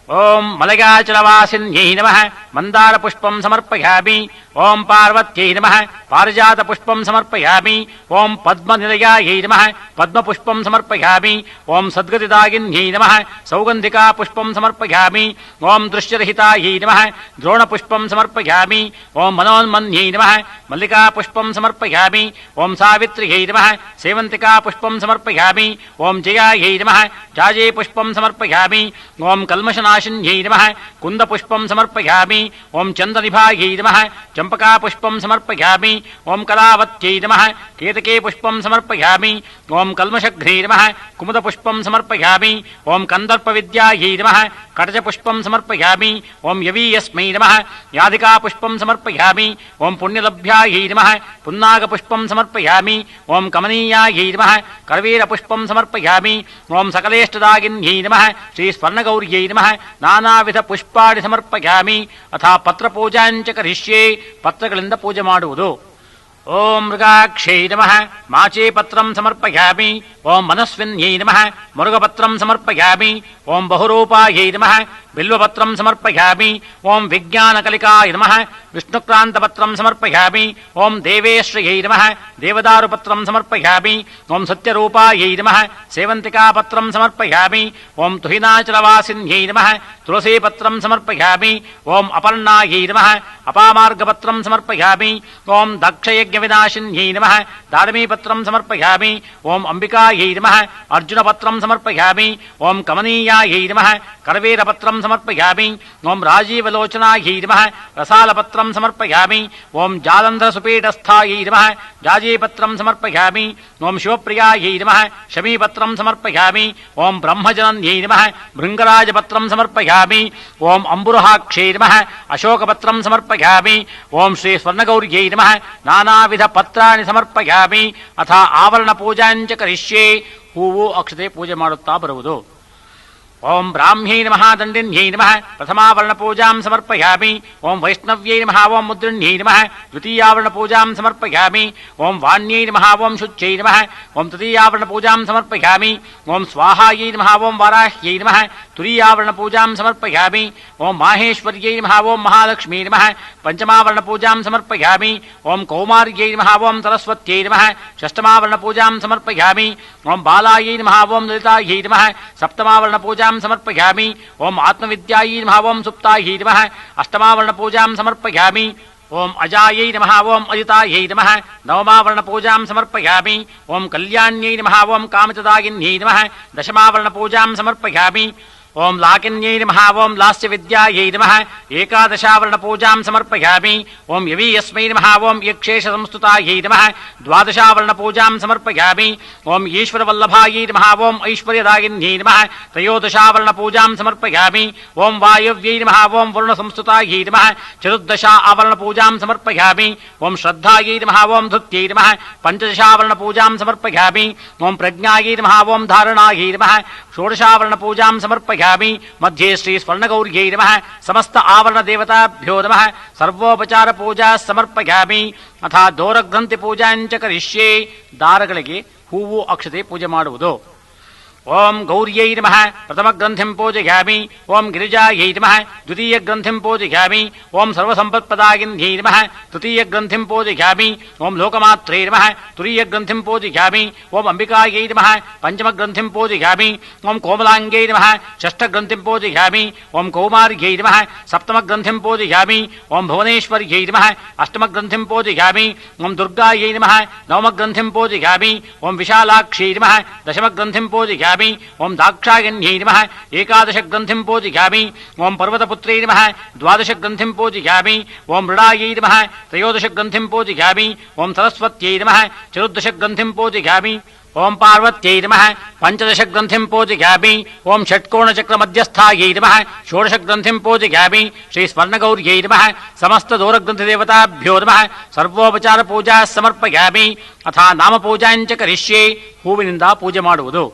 [SPEAKER 1] ಓಂ ಮಲಯಾಚಲವಾಸಿನ್ಯೈ ನಮಃ ಮಂದಾರ ಪುಷ್ಪಂ ಸಮರ್ಪಯಾಮಿ. ಓಂ ಪಾರ್ವತ್ಯೈ ನಮಃ ಪಾರಿಜಾತ ಪುಷ್ಪಂ ಸಮರ್ಪಯಾಮಿ. ಓಂ ಪದ್ಮನಿಲಯಾಯೈ ನಮಃ ಪದ್ಮಪುಷ್ಪಂ ಸಮರ್ಪಯಾಮಿ. ಓಂ ಸದ್ಗತಿದಾಗಿನ್ಯೈ ನಮಃ ಸೌಗಂಧಿಕಾ ಪುಷ್ಪಂ ಸಮರ್ಪಯಾಮಿ. ಓಂ ದೃಶ್ಯರಹಿತಾಯೈ ನಮಃ ದ್ರೋಣಪುಷ್ಪಂ ಸಮರ್ಪಯಾಮಿ. ಓಂ ಮನೋನ್ಮನ್ಯೈ ನಮಃ ಮಲ್ಲಿಕಾ ಪುಷ್ಪಂ ಸಮರ್ಪಯಾಮಿ. ಓಂ ಸಾವಿತ್ರ್ಯೈ ನಮಃ ಸೇವಂತಿಕಾ ಪುಷ್ಪಂ ಸಮರ್ಪಯಾಮಿ. ಓಂ ಜಯಾಯೈ ನಮಃ ಜಾಜೇ ಪುಷ್ಪಂ ಸಮರ್ಪಯಾಮಿ. ಓಂ ಕಲ್ಮಷನಾಶಿನ್ಯೈ ನಮಃ ಕುಂದಪುಷ್ಪಂ ಸಮರ್ಪಯಾಮಿ. ಓಂ ಚಂದ್ರನಿಭಾಯೈ ನಮಃ ಚಂಪಕಾ ಪುಷ್ಪಂ ಸಮರ್ಪಯಾಮಿ. ಓಂ ಕಲಾವತ್ಯೈ ನಮಃ ಕೇತಕೇ ಪುಷ್ಪಂ ಸಮರ್ಪಯಾಮಿ. ಓಂ ಕಲ್ಮಷಘ್ನೇ ನಮಃ ಕುಮುದ ಪುಷ್ಪಂ ಸಮರ್ಪಯಾಮಿ. ಓಂ ಕಂದರ್ಪವಿದ್ಯಾಯೈ ನಮಃ ಕಟಜಪುಷ್ಪಂ ಸಮರ್ಪಯಾಮಿ. ಓಂ ಯವೀಯಸ್ಮೈ ನಮಃ. ಯಾಧಿಕಾಪುಷ್ಪಂ ಸಮರ್ಪಯಾಮಿ. ಓಂ ಪುಣ್ಯಲಭ್ಯಾಯೈ ನಮಃ. ಪುನ್ನಾಗಪುಷ್ಪಂ ಸಮರ್ಪಯಾಮಿ. ಓಂ ಕಮನೀಯಾಯೈ ನಮಃ. ಕರವೀರಪುಷ್ಪಂ ಸಮರ್ಪಯಾಮಿ. ಓಂ ಸಕಲೇಷ್ಟದಾಗಿನ್ಯೈ ನಮಃ. ಶ್ರೀ ಸ್ವರ್ಣಗೌರ್ಯೈ ನಮಃ. ನಾನಾವಿಧ ಪುಷ್ಪಾಣಿ ಸಮರ್ಪಯಾಮಿ. ಅಥ ಪತ್ರಪೂಜಾಂಚ ಕರಿಷ್ಯೆ. ಪತ್ರಗಳಿಂದ ಪೂಜೆ ಮಾಡುವುದು. ಓಂ ಮೃಗಾಕ್ಷೈ ನಮಃ. ಮಾಚೀಪತ್ರಂ ಸಮರ್ಪಯಾಮಿ. ಓಂ ಮನಸ್ವಿನ್ಯೈ ನಮಃ. ಮುರುಗಪತ್ರಂ ಸಮರ್ಪಯಾಮಿ. ಓಂ ಬಹುರೂಪಾಯೈ ನಮಃ. ಬಿಲ್ವಪತ್ರಂ ಸಮರ್ಪಯಾಮಿ. ಓಂ ವಿಜ್ಞಾನಕಲಿಕಾಯ ನಮಃ. ವಿಷ್ಣುಕ್ರಾಂತಪತ್ರಂ ಸಮರ್ಪಯಾಮಿ. ಓಂ ದೇವೇಶ್ರಯೈ ನಮಃ. ದೇವದಾರುಪತ್ರಂ ಸಮರ್ಪಯಾಮಿ. ಓಂ ಸತ್ಯರೂಪಾಯೈ ನಮಃ. ಸೇವಂತಿಕಾಪತ್ರಂ ಸಮರ್ಪಯಾಮಿ. ಓಂ ತುಹಿನಾಚಲವಾಸಿನ್ಯೈ ನಮಃ. ತುಳಸೀಪತ್ರಂ ಸಮರ್ಪಯಾಮಿ. ಓಂ ಅಪರ್ಣಾಯೈ ನಮಃ. ಅಪಾಮಾರ್ಗಪತ್ರಂ ಸಮರ್ಪಯಾಮಿ. ಓಂ ದಕ್ಷಯಜ್ಞವಿನಾಶಿನ್ಯೈ ನಮಃ. ದಾಡಮೀಪತ್ರಂ ಸಮರ್ಪಯಾಮಿ. ಓಂ ಅಂಬಿಕಾಯೈ ನಮಃ. ಅರ್ಜುನಪತ್ರಂ ಸಮರ್ಪಯಾಮಿ. ಓಂ ಕಮನೀಯಾಯೈ ನಮಃ. ಕರವೀರಪತ್ರಂ ಸಮರ್ಪಯಾಮಿ. ಓಂ ರಾಜೀವಲೋಚನಾಯೈ ನಮಃ. ರಸಾಲಪತ್ರಂ ಸಮರ್ಪಯಾಮಿ. ಓಂ ಜಾಲಂಧರಸುಪೀಠಸ್ಥಾಯೈ ನಮಃ. ಜಾಜೀಪತ್ರಂ ಸಮರ್ಪಯಾಮಿ. ಓಂ ಶಿವಪ್ರಿಯಾಯೈ ನಮಃ. ಶಮೀಪತ್ರಂ ಸಮರ್ಪಯಾಮಿ. ಓಂ ಬ್ರಹ್ಮಜನನ್ಯೈ ನಮಃ. ಭೃಂಗರಾಜಪತ್ರಂ ಸಮರ್ಪಯಾಮಿ. ಓಂ ಅಂಬುರುಹಾಕ್ಷೈ ನಮಃ. ಅಶೋಕಪತ್ರಂ ಸಮರ್ಪಯಾಮಿ. ಓಂ ಶ್ರೀ ಸ್ವರ್ಣಗೌರ್ಯೈ ನಮಃ. ನಾನಾವಿಧ ಪತ್ರಾಣಿ ಸಮರ್ಪಯಾಮಿ. ಅಥ ಆವರಣ ಪೂಜಾಂಚ ಕರಿಷ್ಯೆ. ಹೂವು ಅಕ್ಷತೆ ಪೂಜೆ ಮಾಡುತ್ತಾ ಬರುವುದು. ಓಂ ಬ್ರಾಹ್ಮ್ಯೈ ನಮಃ. ದಂಡಿನ್ಯೈ ನಮಃ. ಪ್ರಥಮಾವರಣ ಪೂಜಾಂ ಸಮರ್ಪಯಾಮಿ. ಓಂ ವೈಷ್ಣವ್ಯೈ ನಮಃ. ಓಂ ಮುದ್ರಿಣ್ಯೈ ನಮಃ. ದ್ವಿತೀಯಾವರಣ ಪೂಜಾಂ ಸಮರ್ಪಯಾಮಿ. ಓಂ ವಾಣ್ಯೈ ನಮಃ. ಓಂ ಶುಚ್ಯೈ ನಮಃ. ಓಂ ತೃತೀಯಾವರಣ ಪೂಜಾಂ ಸಮರ್ಪಯಾಮಿ. ಓಂ ಸ್ವಾಹಾಯೈ ನಮಃ. ಓಂ ವಾರಾಹ್ಯೈ ನಮಃ. ತುರೀಯಾವರಣ ಪೂಜಾಂ ಸಮರ್ಪಯಾಮಿ. ಓಂ ಮಾಹೇಶ್ವರ್ಯೈ ನಮಃ. ಓಂ ಮಹಾಲಕ್ಷ್ಮೀ ನಮಃ. ಪಂಚಮಾವರಣ ಪೂಜಾಂ ಸಮರ್ಪಯಾಮಿ. ಓಂ ಕೌಮಾರ್ಯೈ ನಮಃ. ಓಂ ಸರಸ್ವತ್ಯೈ ನಮಃ. ಷಷ್ಠಮಾವರಣ ಪೂಜಾಂ ಸಮರ್ಪಯಾಮಿ. ಓಂ ಬಾಲಾಯೈ ನಮಃ. ಓಂ ಲಲಿತಾಯೈ ನಮಃ. ಸಪ್ತಮಾವರಣ ಪೂಜಾಂ ಸಮರ್ಪಯಾಮಿ. ಓಂ ಆತ್ಮವಿದ್ಯಾಯೈ ನಮಃ. ಓಂ ಸುಪ್ತಾಯೈ ನಮಃ. ಅಷ್ಟಮಾವರಣ ಪೂಜಾಂ ಸಮರ್ಪಯಾಮಿ. ಓಂ ಅಜಾಯೈ ನಮಃ. ಓಂ ಅಜಿತಾಯೈ ನಮಃ. ನವಮಾವರಣ ಪೂಜಾಂ ಸಮರ್ಪಯಾಮಿ. ಓಂ ಕಲ್ಯಾಣ್ಯೈ ನಮಃ. ಓಂ ಕಾಮಿತದಾಗಿನ್ಯೈ ನಮಃ. ದಶಮಾವರಣ ಪೂಜಾಂ ಸಮರ್ಪಯಾಮಿ. ಓಂ ಲಾಕಿನ್ಯೈ ನಮಃ. ಓಂ ಲಾಸ್ಯ ವಿದ್ಯಾಯೈ ನಮಃ. ಏಕಾದಶಾವರಣ ಪೂಜಾಂ ಸಮರ್ಪಯಾಮಿ. ಓಂ ಯವೀಯಸ್ಮೈ ನಮಃ. ಓಂ ಯಕ್ಷೇಶ ಸಂಸ್ತುತಾಯೈ ನಮಃ. ದ್ವಾದಶಾವರಣ ಪೂಜಾಂ ಸಮರ್ಪಯಾಮಿ. ಓಂ ಈಶ್ವರವಲ್ಲಭಾಯೈ ನಮಃ. ಓಂ ಐಶ್ವರ್ಯದಾಗಿನ್ಯೈ ನಮಃ. ತ್ರಯೋದಶಾವರಣ ಪೂಜಾಂ ಸಮರ್ಪಯಾಮಿ. ಓಂ ವಾಯವ್ಯೈ ನಮಃ. ಓಂ ವರುಣ ಸಂಸ್ತುತಾಯೈ ನಮಃ. ಚತುರ್ದಶ ಆವರಣ ಪೂಜಾಂ ಸಮರ್ಪಯಾಮಿ. ಓಂ ಶ್ರದ್ಧಾಯೈ ನಮಃ. ಓಂ ಧೃತ್ಯೈ ನಮಃ. ಪಂಚದಶಾವರಣ ಪೂಜಾಂ ಸಮರ್ಪಯಾಮಿ. ಓಂ ಪ್ರಜ್ಞಾಯೈ ನಮಃ. ಓಂ ಧಾರಣಾಯೈ ನಮಃ. ಷೋಡಶಾವರಣ ಪೂಜಾಂ ಸಮರ್ಪಯಾಮಿ. ಮಧ್ಯೆ ಶ್ರೀ ಸ್ವರ್ಣಗೌರ್ಯೈ ನಮಃ. ಸಮಸ್ತ ಆವರಣ ದೇವತಾಭ್ಯೋ ನಮಃ. ಸರ್ವೋಪಚಾರ ಪೂಜಾ ಸಮರ್ಪಯಾಮಿ. ಅಥ ದೋರಗ್ರಂಥಿ ಪೂಜಾಂಚ ಕರಿಷ್ಯೆ. ದಾರಗಳಿಗೆ ಹೂವು ಅಕ್ಷತೆ ಪೂಜೆ ಮಾಡುವುದು. ಓಂ ಗೌರ್ಯೈ ನಮಃ. ಪ್ರಥಮ ಗ್ರಂಥಿಂ ಪೂಜಯಾಮಿ. ಓಂ ಗಿರಿಜಾಯೈ ನಮಃ. ದ್ವಿತೀಯ ಗ್ರಂಥಿಂ ಪೂಜಯಾಮಿ. ಓಂ ಸರ್ವಸಂಪತ್ಪದಾಗಿನ್ಯೈ ನಮಃ. ತೃತೀಯ ಗ್ರಂಥಿಂ ಪೂಜಯಾಮಿ. ಓಂ ಲೋಕಮಾತ್ರೇ ನಮಃ. ತುರೀಯ ಗ್ರಂಥಿಂ ಪೂಜಯಾಮಿ. ಓಂ ಅಂಬಿಕಾಯೈ ನಮಃ. ಪಂಚಮ ಗ್ರಂಥಿಂ ಪೂಜಯಾಮಿ. ಓಂ ಕೋಮಲಾಂಗೈ ನಮಃ. ಷಷ್ಠ ಗ್ರಂಥಿಂ ಪೂಜಯಾಮಿ. ಓಂ ಕೌಮಾರ್ಯೈ ನಮಃ. ಸಪ್ತಮ ಗ್ರಂಥಿಂ ಪೂಜಯಾಮಿ. ಓಂ ಭುವನೇಶ್ವರ್ಯೈ ನಮಃ. ಅಷ್ಟಮ ಗ್ರಂಥಿಂ ಪೂಜಯಾಮಿ. ಓಂ ದುರ್ಗಾಯೈ ನಮಃ. ನವಮ ಗ್ರಂಥಿಂ ಪೂಜಯಾಮಿ. ಓಂ ವಿಶಾಲಾಕ್ಷೈ ನಮಃ. ದಶಮ ಗ್ರಂಥಿಂ ಪೂಜಯಾಮಿ. ಓಂ ದಾಕ್ಷಾಯಣ್ಯೈ ನಮಃ. ಏಕಾದಶ ಗ್ರಂಥಿಂ ಪೂಜಯಾಮಿ. ಓಂ ಪರ್ವತಪುತ್ರೈ ನಮಃ. ದ್ವಾದಶ ಗ್ರಂಥಿಂ ಪೂಜಯಾಮಿ. ಓಂ ಮೃಡಾಯೈ ನಮಃ. ತ್ರಯೋದಶ ಗ್ರಂಥಿಂ ಪೂಜಯಾಮಿ. ಓಂ ಸರಸ್ವತ್ಯೈ ನಮಃ. ಚತುರ್ದಶ ಗ್ರಂಥಿಂ ಪೂಜಯಾಮಿ. ಓಂ ಪಾರ್ವತ್ಯೈ ನಮಃ. ಪಂಚದಶ ಗ್ರಂಥಿಂ ಪೂಜಯಾಮಿ. ಓಂ ಷಟ್ಕೋಣಚಕ್ರ ಮಧ್ಯಸ್ಥಾಯೈ ನಮಃ. ಷೋಡಶ ಗ್ರಂಥಿಂ ಪೂಜಯಾಮಿ. ಶ್ರೀ ಸ್ವರ್ಣಗೌರ್ಯೈ ನಮಃ. ಸಮಸ್ತ ದೂರಗ್ರಂಥಿ ದೇವತಾಭ್ಯೋ ನಮಃ. ಸರ್ವೋಪಚಾರ ಪೂಜಾ ಸಮರ್ಪಯಾಮಿ. ಅಥ ನಾಮಪೂಜಾಂಚ ಕರಿಷ್ಯೆ. ಹೂವಿನಿಂದ ಪೂಜೆ ಮಾಡುವುದು.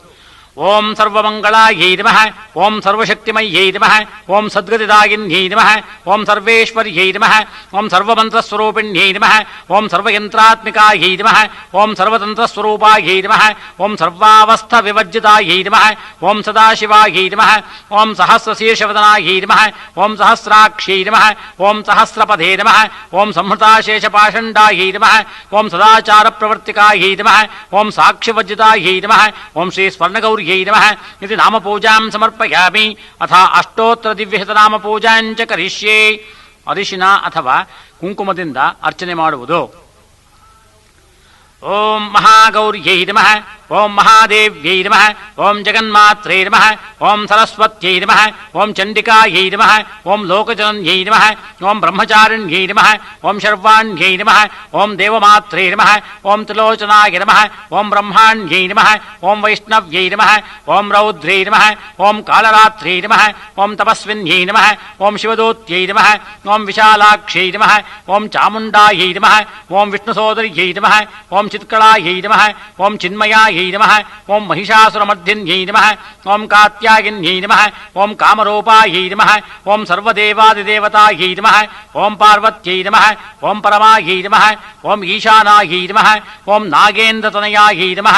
[SPEAKER 1] ಓಂ ಸರ್ವಮಂಗಳಾಯೈ ನಮಃ. ಓಂ ಸರ್ವಶಕ್ತಿಮಯ್ಯೈ ನಮಃ. ಓಂ ಸದ್ಗತಿದಾಗಿನ್ಯೈ ನಮಃ. ಓಂ ಸರ್ವೇಶ್ವರ್ಯೈ ನಮಃ. ಓಂ ಸರ್ವಮಂತ್ರಸ್ವರೂಪಿಣ್ಯೈ ನಮಃ. ಓಂ ಸರ್ವಯಂತ್ರಾತ್ಮಿಕಾಯೈ ನಮಃ. ಓಂ ಸರ್ವತಂತ್ರಸ್ವರೂಪಾಯೈ ನಮಃ. ಓಂ ಸರ್ವಾವಸ್ಥ ವಿವರ್ಜಿತಾಯೈ ನಮಃ. ಓಂ ಸದಾಶಿವಾಯೈ ನಮಃ. ಓಂ ಸಹಸ್ರಶೀರ್ಷವದನಾಯೈ ನಮಃ. ಓಂ ಸಹಸ್ರಾಕ್ಷೈ ನಮಃ. ಓಂ ಸಹಸ್ರಪದೇ ನಮಃ. ಓಂ ಸಂಹೃತಾಶೇಷಪಾಷಂಡಾಯೈ ನಮಃ. ಓಂ ಸದಾಚಾರ ಪ್ರವರ್ತಿಕಾಯೈ ನಮಃ. ಓಂ ಸಾಕ್ಷಿವರ್ಜಿತಾಯೈ ನಮಃ. ಓಂ ಶ್ರೀ ಸ್ವರ್ಣಗೌರ್ಯೈ ನಮಃ ಇತಿ ನಾಮಪೂಜಾಂ ಸಮರ್ಪಯಾಮಿ. ಅಥ ಅಷ್ಟೋತ್ತರ ದಿವ್ಯಶತನಾಮಪೂಜಾಂಚ ಕರಿಷ್ಯೆ. ಅರಿಶಿನ ಅಥವಾ ಕುಂಕುಮದಿಂದ ಅರ್ಚನೆ ಮಾಡುವುದು. ಓಂ ಮಹಾಗೌರ್ಯೈ ನಮಃ. ఓం మహాదేవ్యై నమః, ఓం జగన్మాత్రే నమః, ఓం సరస్వత్యై నమః, ఓం చండికాయై నమః, ఓం లోకజనన్యై నమః, ఓం బ్రహ్మచారిణ్యై నమః, ఓం శర్వాణ్యై నమః, ఓం దేవమాత్రే నమః, ఓం త్రిలోచనాయ నమః, ఓం బ్రహ్మాణ్యై నమః, ఓం వైష్ణవ్యై నమః, ఓం రౌద్రే నమః, ఓం కాళరాత్రే నమః, ఓం తపస్విన్యై నమః, ఓం శివదూత్యై నమః, ఓం విశాలాక్షై నమః, ఓం చాముండాయై నమః, ఓం విష్ణుసోదర్యై నమః, ఓం చిత్కళాయై నమః, ఓం చిన్మయాయై నమః, ఓం మహిషాసురమర్దిన్యై నమః, ఓం కాత్యాయన్యై నమః, ఓం కామరూపాయై నమః, ఓం సర్వదేవాదిదేవతాయై నమః, ఓం పార్వత్యై నమః, ఓం పరమాయై నమః, ఓం ఈశానాయై నమః, ఓం నాగేంద్రతనయాయై నమః,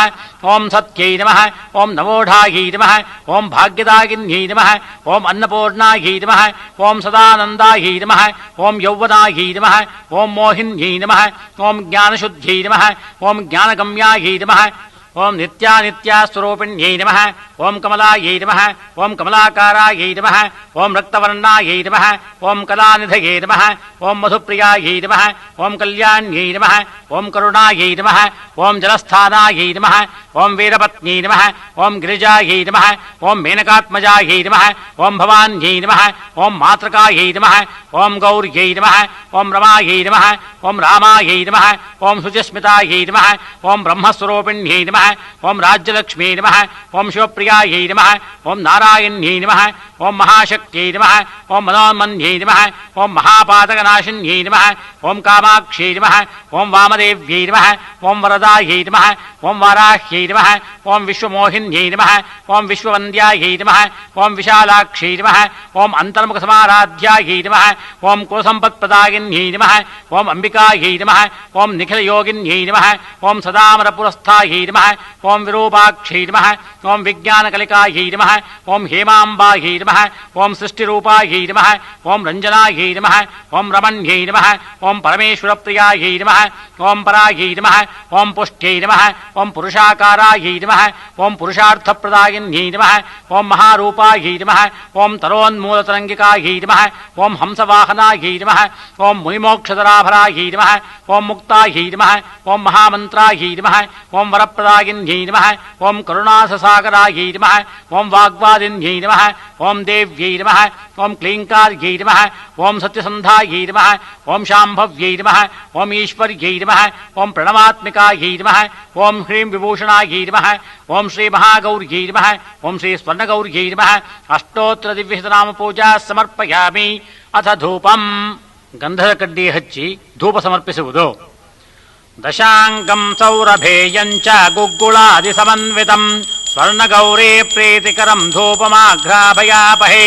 [SPEAKER 1] ఓం సత్యై నమః, ఓం నవోఢాయై నమః, ఓం భాగ్యదాయిన్యై నమః, ఓం అన్నపూర్ణాయై నమః, ఓం సదానందాయై నమః, ఓం యౌవనాయై నమః, ఓం మోహిన్యై నమః, ఓం జ్ఞానశుద్ధ్యై నమః, ఓం జ్ఞానగమ్యాయై నమః, ఓం నిత్యానిత్యాస్వరూపిణ్యై నమః, ఓం కమలాయై నమః, ఓం కమలాకారాయై నమః, ఓం రక్తవర్ణాయై నమః, ఓం కళానిధయై నమః, ఓం మధుప్రియాయై నమః, ఓం కళ్యాణ్యై నమః, ఓం కరుణాయై నమః, ఓం జలస్థానాయై నమః, ఓం వీరపత్న్యై నమః, ఓం గిరిజాయై నమః, ఓం మేనకాత్మజాయై నమః, ఓం భవాన్యై నమః, ఓం మాతృకాయై నమః, ఓం గౌర్యై నమః, ఓం రమాయై నమః, ఓం రామాయై నమః, ఓం శుచిస్మితాయై నమః, ఓం బ్రహ్మస్వరూపిణ్యై నమః, ఓం రాజ్యలక్ష్మ్యై నమః, ఓం శివప్రియాయై నమః, ఓం నారాయణ్యై నమః, ఓం మహాశక్త్యై నమః, ఓం మనోన్మన్యై నమః, ఓం మహాపాతకనాశిన్యై నమః, ఓం కామాక్ష్యై నమః, ఓం వామదేవ్యై నమః, ఓం వరదాయై నమః, ఓం వారాహ్యై నమః, ఓం విశ్వమోహిన్యై నమః, ఓం విశ్వవంద్యాయై నమః, ఓం విశాలాక్షై నమః, ఓం అంతర్ముఖసమారాధ్యాయై నమః, ఓం కులసంపత్ప్రదాయిన్యై నమః, ఓం అంబికాయై నమః, ఓం నిఖిలయోగిన్యై నమః, ఓం సదామరపురస్థాయై నమః, ఓం విరూపాక్షై నమః, ఓం విజ్ఞానకలికాయై నమః, ఓం హేమాంబాయై నమః, ఓం సృష్టిరూపాయై నమః, ఓం రంజనాయై నమః, ఓం రమణ్యై నమః, ఓం పరమేశ్వరప్రియాయై నమః, ఓం పరాయై నమః, ఓం పుష్ట్యై నమః, ఓం పురుషాకారాయై నమః, ఓం పురుషార్థప్రదాయిన్యై నమః, ఓం మహారూపాయై నమః, ఓం తరోన్మూలతరంగికాయై నమః, ఓం హంసవాహనాయై నమః, ఓం మునిమోక్షధరాభరాయై నమః, ఓం ముక్తాయై నమః, ఓం మహామంత్రాయై నమః, ఓం వరప్రదాయిన్యై నమః, ఓం కరుణాససాగరాయై నమః, ఓం వాగ్వాదిన్యై నమః, ఓం దేవ్యై నమః, ఓం క్లీంకార్యై నమః, ఓం సత్యసంధాయై నమః, ఓం శాంభవ్యై నమః, ఓం ఈశ్వర్యై నమః, ఓం ప్రణవాత్మికాయై నమః, ఓం హ్రీం విభూషణాయై నమః, ఓం శ్రీ మహాగౌర్యై నమః, ఓం శ్రీ స్వర్ణగౌర్యై నమః. అష్టోత్తర దివ్యనామ పూజಾ ಸಮರ್ಪಯಾಮಿ. ಅಥ ಧೂಪಂ. ಗಂಧದ ಕಡ್ಡಿ ಹಚ್ಚಿ ಧೂಪ ಸಮರ್ಪಿಸುವುದು. ದಶಾಂಗಂ ಸೌರಭೇಯಂಚ ಗುಗ್ಗುಳಾದಿ ಸಮನ್ವಿತಂ ಸ್ವರ್ಣಗೌರೀ ಪ್ರೀತಿಕರಂ ಧೂಪಮಾಘ್ರಾಭಯಾಪಹೇ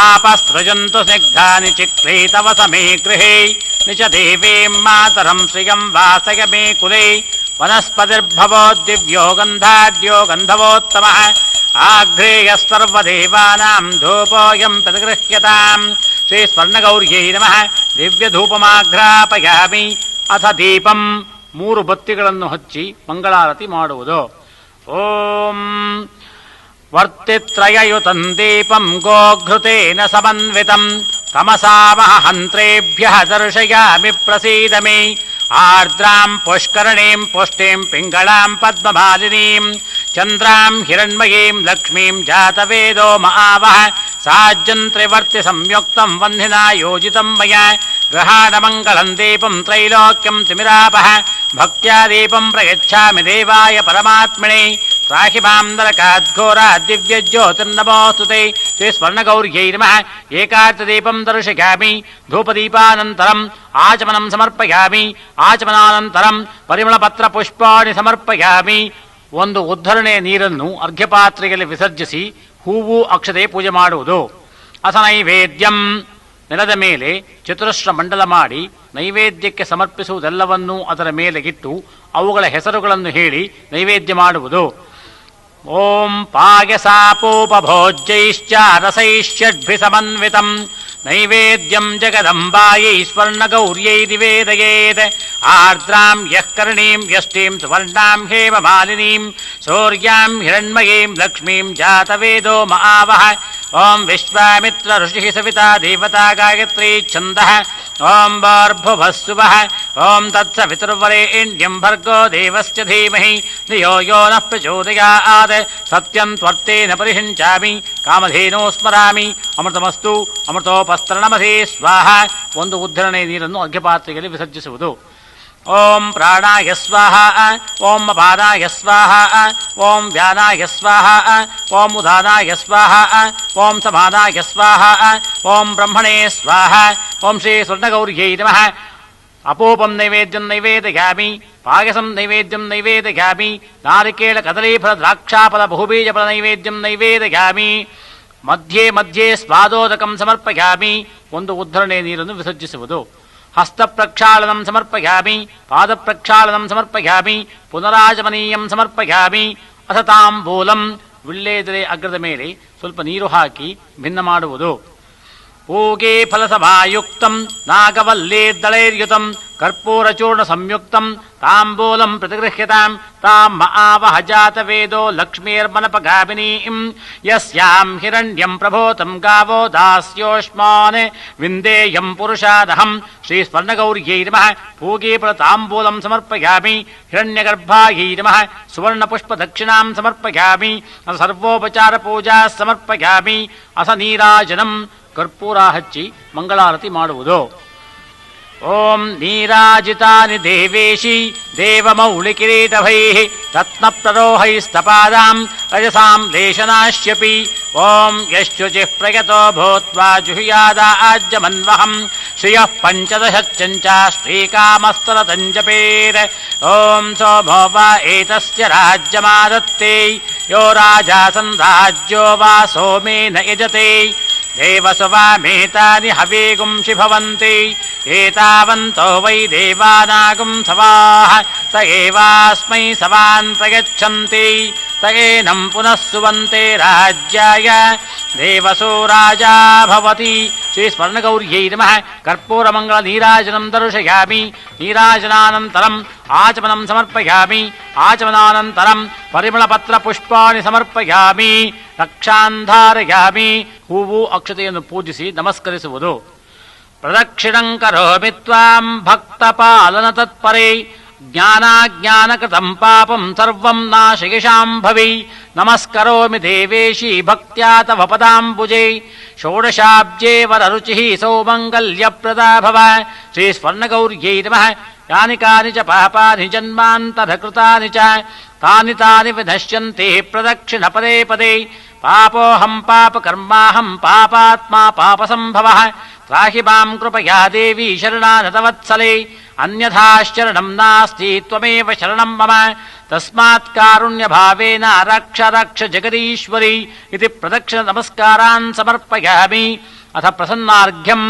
[SPEAKER 1] ಆಪಸೃಜಂತು ಸ್ನಿಗ್ಧಾನಿ ಚಿಕ್ಲೇ ತವ ಸಮೇ ಗೃಹೇ ನಿಚ ದೇವೀಂ ಮಾತರಂ ಶ್ರಿಯಂ ವಾಸಯ ಮೇ ಕುಲೇ ವನಸ್ಪತಿರ್ಭವೋ ದಿವ್ಯೋ ಗಂಧಾಢ್ಯೋ ಗಂಧವೋತ್ತಮಃ ಆಘ್ರೇಯಸ್ತರ್ವದೇವಾನಾಂ ಧೂಪೋಯಂ ಪ್ರತಿಗೃಹ್ಯತಾಂ. ಶ್ರೀ ಸ್ವರ್ಣಗೌರ್ಯೈ ನಮಃ. ದಿವ್ಯ ಧೂಪಮಾಘ್ರಾಪಯಾಮಿ. ಅಥ ದೀಪಂ. 3 ಬತ್ತಿಗಳನ್ನು ಹಚ್ಚಿ ಮಂಗಳಾರತಿ ಮಾಡುವುದು. ಓಂ ವರ್ತಿತ್ರಯಯುತಂ ದೀಪಂ ಗೋಘೃತೇನ ಸಮನ್ವಿತಂ ತಮಸಾಮಹ ಹಂತ್ರೇಭ್ಯಃ ದರ್ಶಯಾಮಿ ಪ್ರಸೀದ ಮೇ. ಆರ್ದ್ರಾಂ ಪುಷ್ಕರಣೀಂ ಪುಷ್ಟೀಂ ಪಿಂಗಳಾಂ ಪದ್ಮಮಾಲಿನೀಂ ಚಂದ್ರಾಂ ಹಿರಣ್ಮಯೀಂ ಲಕ್ಷ್ಮೀಂ ಜಾತವೇದೋ ಮಹಾವಹ ಸಾಜ್ಯಂತ್ರಿವರ್ತಿ ಸಂಯುಕ್ತಂ ವಂದಿನಾ ಯೋಜಿತಂ ಮಯ. ಗ್ರಹಾಣಮಂಗಳಂ ದೀಪಂ ತ್ರೈಲೋಕ್ಯಂ ತಿಮಿರಾಪಃ ಭಕ್ತ್ಯಾ ದೀಪಂ ಪ್ರಯಚ್ಛಾಮಿ ದೇವಾಯ ಪರಮಾತ್ಮನೇ. ತ್ರಾಹಿ ಮಾಂ ನರಕಾದ್ಘೋರಾ ದಿವ್ಯ ಜ್ಯೋತಿರ್ನಮೋಸ್ತುತೆ. ಶ್ರೀ ಸ್ವರ್ಣಗೌರ್ಯೈ ನಮಃ. ಏಕಾರ್ಧದೀಪಂ ದರ್ಶಯಾಮಿ. ಧೂಪದೀಪಾನಂತರಂ ಆಚಮನಂ ಸಮರ್ಪಯಾಮಿ. ಆಚಮನಾನಂತರಂ ಪರಿಮಳಪತ್ರ ಪುಷ್ಪಾಣಿ ಸಮರ್ಪಯಾಮಿ. ಒಂದು ಉದ್ಧರಣೆಯ ನೀರನ್ನು ಅರ್ಘ್ಯಪಾತ್ರೆಯಲ್ಲಿ ವಿಸರ್ಜಿಸಿ ಹೂವು ಅಕ್ಷತೆ ಪೂಜೆ ಮಾಡುವುದು. ಅಥ ನೈವೇದ್ಯಂ. ನೆಲದ ಮೇಲೆ ಚತುರಶ್ರ ಮಂಡಲ ಮಾಡಿ ನೈವೇದ್ಯಕ್ಕೆ ಸಮರ್ಪಿಸುವುದೆಲ್ಲವನ್ನೂ ಅದರ ಮೇಲೆ ಇಟ್ಟು ಅವುಗಳ ಹೆಸರುಗಳನ್ನು ಹೇಳಿ ನೈವೇದ್ಯ ಮಾಡುವುದು. ಓಂ ಪಾಯಸಾಪೋಪಭೋಜ್ಯೈಶ್ಚ ರಸೈಶ್ಚಡ್ಭಿ ಸಮನ್ವಿತಂ ನೈವೇದ್ಯಂ ಜಗದಂಬಾಯೈ ಸ್ವರ್ಣಗೌರ್ಯೈ ನಿವೇದಯೇತ್. ಆರ್ದ್ರಾಂ ಯಃ ಕರ್ಣೀಂ ಯಷ್ಟೀಂ ಸುವರ್ಣಾಂ ಹೇಮಮಾಲಿನೀಂ ಸೂರ್ಯಾಂ ಹಿರಣ್ಮಯೀಂ ಲಕ್ಷ್ಮೀಂ ಜಾತವೇದೋ ಮಹಾವಹ. ಓಂ ವಿಶ್ವಾಮಿತ್ರ ಋಷಿಃ ಸವಿತಾ ದೇವತಾ ಗಾಯತ್ರೀ ಛಂದಃ. ಓಂ ಭೂರ್ಭುವಃ ಓಂ ತತ್ಸವಿತುರ್ವರೆಣ್ಯಂ ಭರ್ಗೋ ದೇವಸ್ಯ ಧೀಮಹಿ ಧಿಯೋ ಯೋ ನಃ ಪ್ರಚೋದಯಾತ್ ಸತ್ಯಂ ತ್ವರ್ತೇನ ಪರಿಷಿಂಚಾಮಿ ಕಾಮಧೇನೋ ಸ್ಮರಾಮಿ ಅಮೃತಮಸ್ತು ಅಮೃತೋಪಸ್ತರಣಮಧೇ ಸ್ವಾಹ. ಒಂದು ಉದ್ಧರಣೆ ನೀರನ್ನು ಅರ್ಘ್ಯಪಾತ್ರೆಯಲ್ಲಿ ವಿಸರ್ಜಿಸುವುದು. ಓಂ ಪ್ರಾಣಾಯ ಸ್ವಾಹ ಓಂ ಅಪಾನಾಯ ಸ್ವಾಹ ಓಂ ವ್ಯಾನಾಯ ಸ್ವಾಹ ಓಂ ಉದಾನಾಯ ಸ್ವಾಹ ಓಂ ಸಮಾನಾಯ ಸ್ವಾಹ ಓಂ ಬ್ರಹ್ಮಣೇ ಸ್ವಾಹ. ಓಂ ಶ್ರೀ ಸ್ವರ್ಣಗೌರ್ಯೈ ನಮಃ. ಅಪೂಪಂ ನೈವೇದ್ಯಂ ನೈವೇದಯಾಮಿ ಪಾಯಸಂ ನೈವೇದ್ಯಂ ನೈವೇದಯಾಮಿ ನಾರಿಕೇಳ ಕದಲೀಫಲ ದ್ರಾಕ್ಷಾಫಲ ಬಹುಬೀಜಫಲ ನೈವೇದ್ಯಂ ನೈವೇದಯಾಮಿ ಮಧ್ಯೆ ಮಧ್ಯೆ ಸ್ವಾದೋದಕಂ ಸಮರ್ಪಯಾಮಿ. ಒಂದು ಉದ್ಧರಣೆ ನೀರನ್ನು ವಿಸರ್ಜಿಸುವುದು. ಹಸ್ತ ಪ್ರಕ್ಷಾಳನಂ ಸಮರ್ಪಯಾಮಿ ಪಾದ ಪ್ರಕ್ಷಾಳನಂ ಸಮರ್ಪಯಾಮಿ ಪುನರಾಜಮನೀಯಂ ಸಮರ್ಪಯಾಮಿ. ಅಥ ತಾಂಬೂಲಂ ವಿಳ್ಳೆದೆಲೆ ಅಗ್ರದ ಮೇಲೆ ಸ್ವಲ್ಪ ನೀರು ಹಾಕಿ ಭಿನ್ನ ಮಾಡುವುದು. ಪೂಗೆ ಫಲಸಮಾಯುಕ್ತಂ ನಾಗವಲ್ಲೇರ್ದಳೈರ್ಯುತಂ ಕರ್ಪೂರಚೂರ್ಣ ಸಂಯುಕ್ತಂ ತಾಂಬೂಲಂ ಪ್ರತಿಗೃಹ್ಯತಾಂ ತಾಂ ಆವಹ ಜಾತವೇದೋ ಲಕ್ಷ್ಮೀರ್ಮನಪಗಾಮಿನೀಂ ಯಸ್ಯಾಂ ಹಿರಣ್ಯಂ ಪ್ರಭೋತಂ ಗಾವೋ ದಾಸ್ಯೋಷ್ಮಾನ್ ವಿಂದೇಯಂ ಪುರುಷಾದಹಂ. ಶ್ರೀ ಸ್ವರ್ಣಗೌರ್ಯೈ ನಮಃ. ಪೂಗೀಫಲ ತಾಂಬೂಲಂ ಸಮರ್ಪಯಾಮಿ ಹಿರಣ್ಯಗರ್ಭಾಯೈ ನಮಃ. ಸುವರ್ಣಪುಷ್ಪ ದಕ್ಷಿಣಾಂ ಸಮರ್ಪಯಾಮಿ ಅಥ ಸರ್ವೋಪಚಾರ ಪೂಜಾ ಸಮರ್ಪಯಾಮಿ. ಅಥ ನೀರಾಜನಂ ಕರ್ಪೂರ ಹಚ್ಚಿ ಮಂಗಳಾರತಿ ಮಾಡುವುದು. ಓಂ ನೀರಾಜಿತಾನಿ ದೇವೇಶಿ ದೇವಮೌಳಿಕಿರೀಟಭೈಃ ರತ್ನಪ್ರರೋಹೈಸ್ತಪಾದಾಂ ರಜಸಾಂ ಲೇಶನಾಶ್ಯಪಿ. ಓಂ ಯಶ್ಚುಚಿಃ ಪ್ರಯತೋ ಭೂತ್ವಾ ಜುಹುಯಾದಾಜ್ಯಮನ್ವಹಂ ಶ್ರಿಯಃ ಪಂಚದಶಚ್ಚಂಚ ಶ್ರೀಕಾಮಸ್ತರತಂ ಜಪೇತ್. ಓಂ ಸೋಮೋ ವಾ ಏತಸ್ಯ ರಾಜ್ಯಮಾದತ್ತೇ ಯೋ ರಾಜಾ ಸನ್ ರಾಜ್ಯೋ ವಾ ಸೋಮೇನ ಯಜತೆ ದೇವಸುವಾಮೇತಾನಿ ಹವೇಗುಂಷಿ ಭವಂತಿ ಏತಾವಂತೋ ವೈ ದೇವಾನಾಗುಂ ಸವಾಃ ತ ಏವಾಸ್ಮೈ ಸವಾನ್ ಪ್ರಯಚ್ಛಂತಿ ತ ಏನಂ ಪುನಃ ಸುವಂತೆ ರಾಜ್ಯಾಯ ದೇವಸೋ ರಾಜಾ ಭವತಿ. ಶ್ರೀ ಸ್ವರ್ಣಗೌರ್ಯೈ ನಮಃ. ಕರ್ಪೂರಮಂಗಳ ನೀರಾಜನಂ ದರ್ಶಯಾಮಿ. ನೀರಾಜನಾನಂತರಂ ಆಚಮನಂ ಸಮರ್ಪಯಾಮಿ. ಆಚಮನಾನಂತರಂ ಪರಿಮಳಪತ್ರ ಪುಷ್ಪಾಣಿ ಸಮರ್ಪಯಾಮಿ. ರಕ್ಷಾಂಧಾರಯಾಮಿ. ಹೂವು ಅಕ್ಷತೆಯನ್ನು ಪೂಜಿಸಿ ನಮಸ್ಕರಿಸುವುದು. ಪ್ರದಕ್ಷಿಣಂ ಕರೋಮಿ ತ್ವಾಂ ಭಕ್ತಪಾಲನ ತತ್ಪರೇ ಜ್ಞಾನಾಜ್ಞಾನಕೃತಂ ಪಾಪಂ ಸರ್ವಂ ನಾಶಯಿಷಾಂಭವಿ. ನಮಸ್ಕರೋಮಿ ದೇವೇಶಿ ಭಕ್ತ್ಯಾ ತವ ಪದಾಂಬುಜೇ ಷೋಡಶಾಬ್ಜೇ ವರರುಚಿಃ ಸೌಮಂಗಲ್ಯಪ್ರದಾ ಭವ. ಶ್ರೀ ಸ್ವರ್ಣಗೌರ್ಯೈ ನಮಃ. ಯಾನಿ ಕಾನಿ ಚ ಪಾಪಾನಿ ಜನ್ಮಾಂತರಕೃತಾನಿ ಚ ತಾನಿ ತಾನಿ ವಿನಶ್ಯಂತಿ ಪ್ರದಕ್ಷಿಣ ಪದೇ ಪದೇ. ಪಾಪೋಹಂ ಪಾಪಕರ್ಮಾಹಂ ಪಾಪಾತ್ಮಾ ಪಾಪಸಂಭವಃ. ತ್ರಾಹಿ ಮಾಂ ಕೃಪಯಾ ದೇವಿ ಶರಣಾಗತವತ್ಸಲೆ ಅನ್ಯಥಾಶ್ಚರಣಂ ನಾಸ್ತಿ ತ್ವಮೇವ ಶರಣಂ ಮಮ. ತಸ್ಮಾತ್ ಕಾರುಣ್ಯಭಾವೇನ ರಕ್ಷ ರಕ್ಷ ಜಗದೀಶ್ವರಿ ಇತಿ ಪ್ರದಕ್ಷಿಣ ನಮಸ್ಕಾರಾನ್ ಸಮರ್ಪಯಾಮಿ. ಅಥ ಪ್ರಸನ್ನಾರ್ಘ್ಯಂ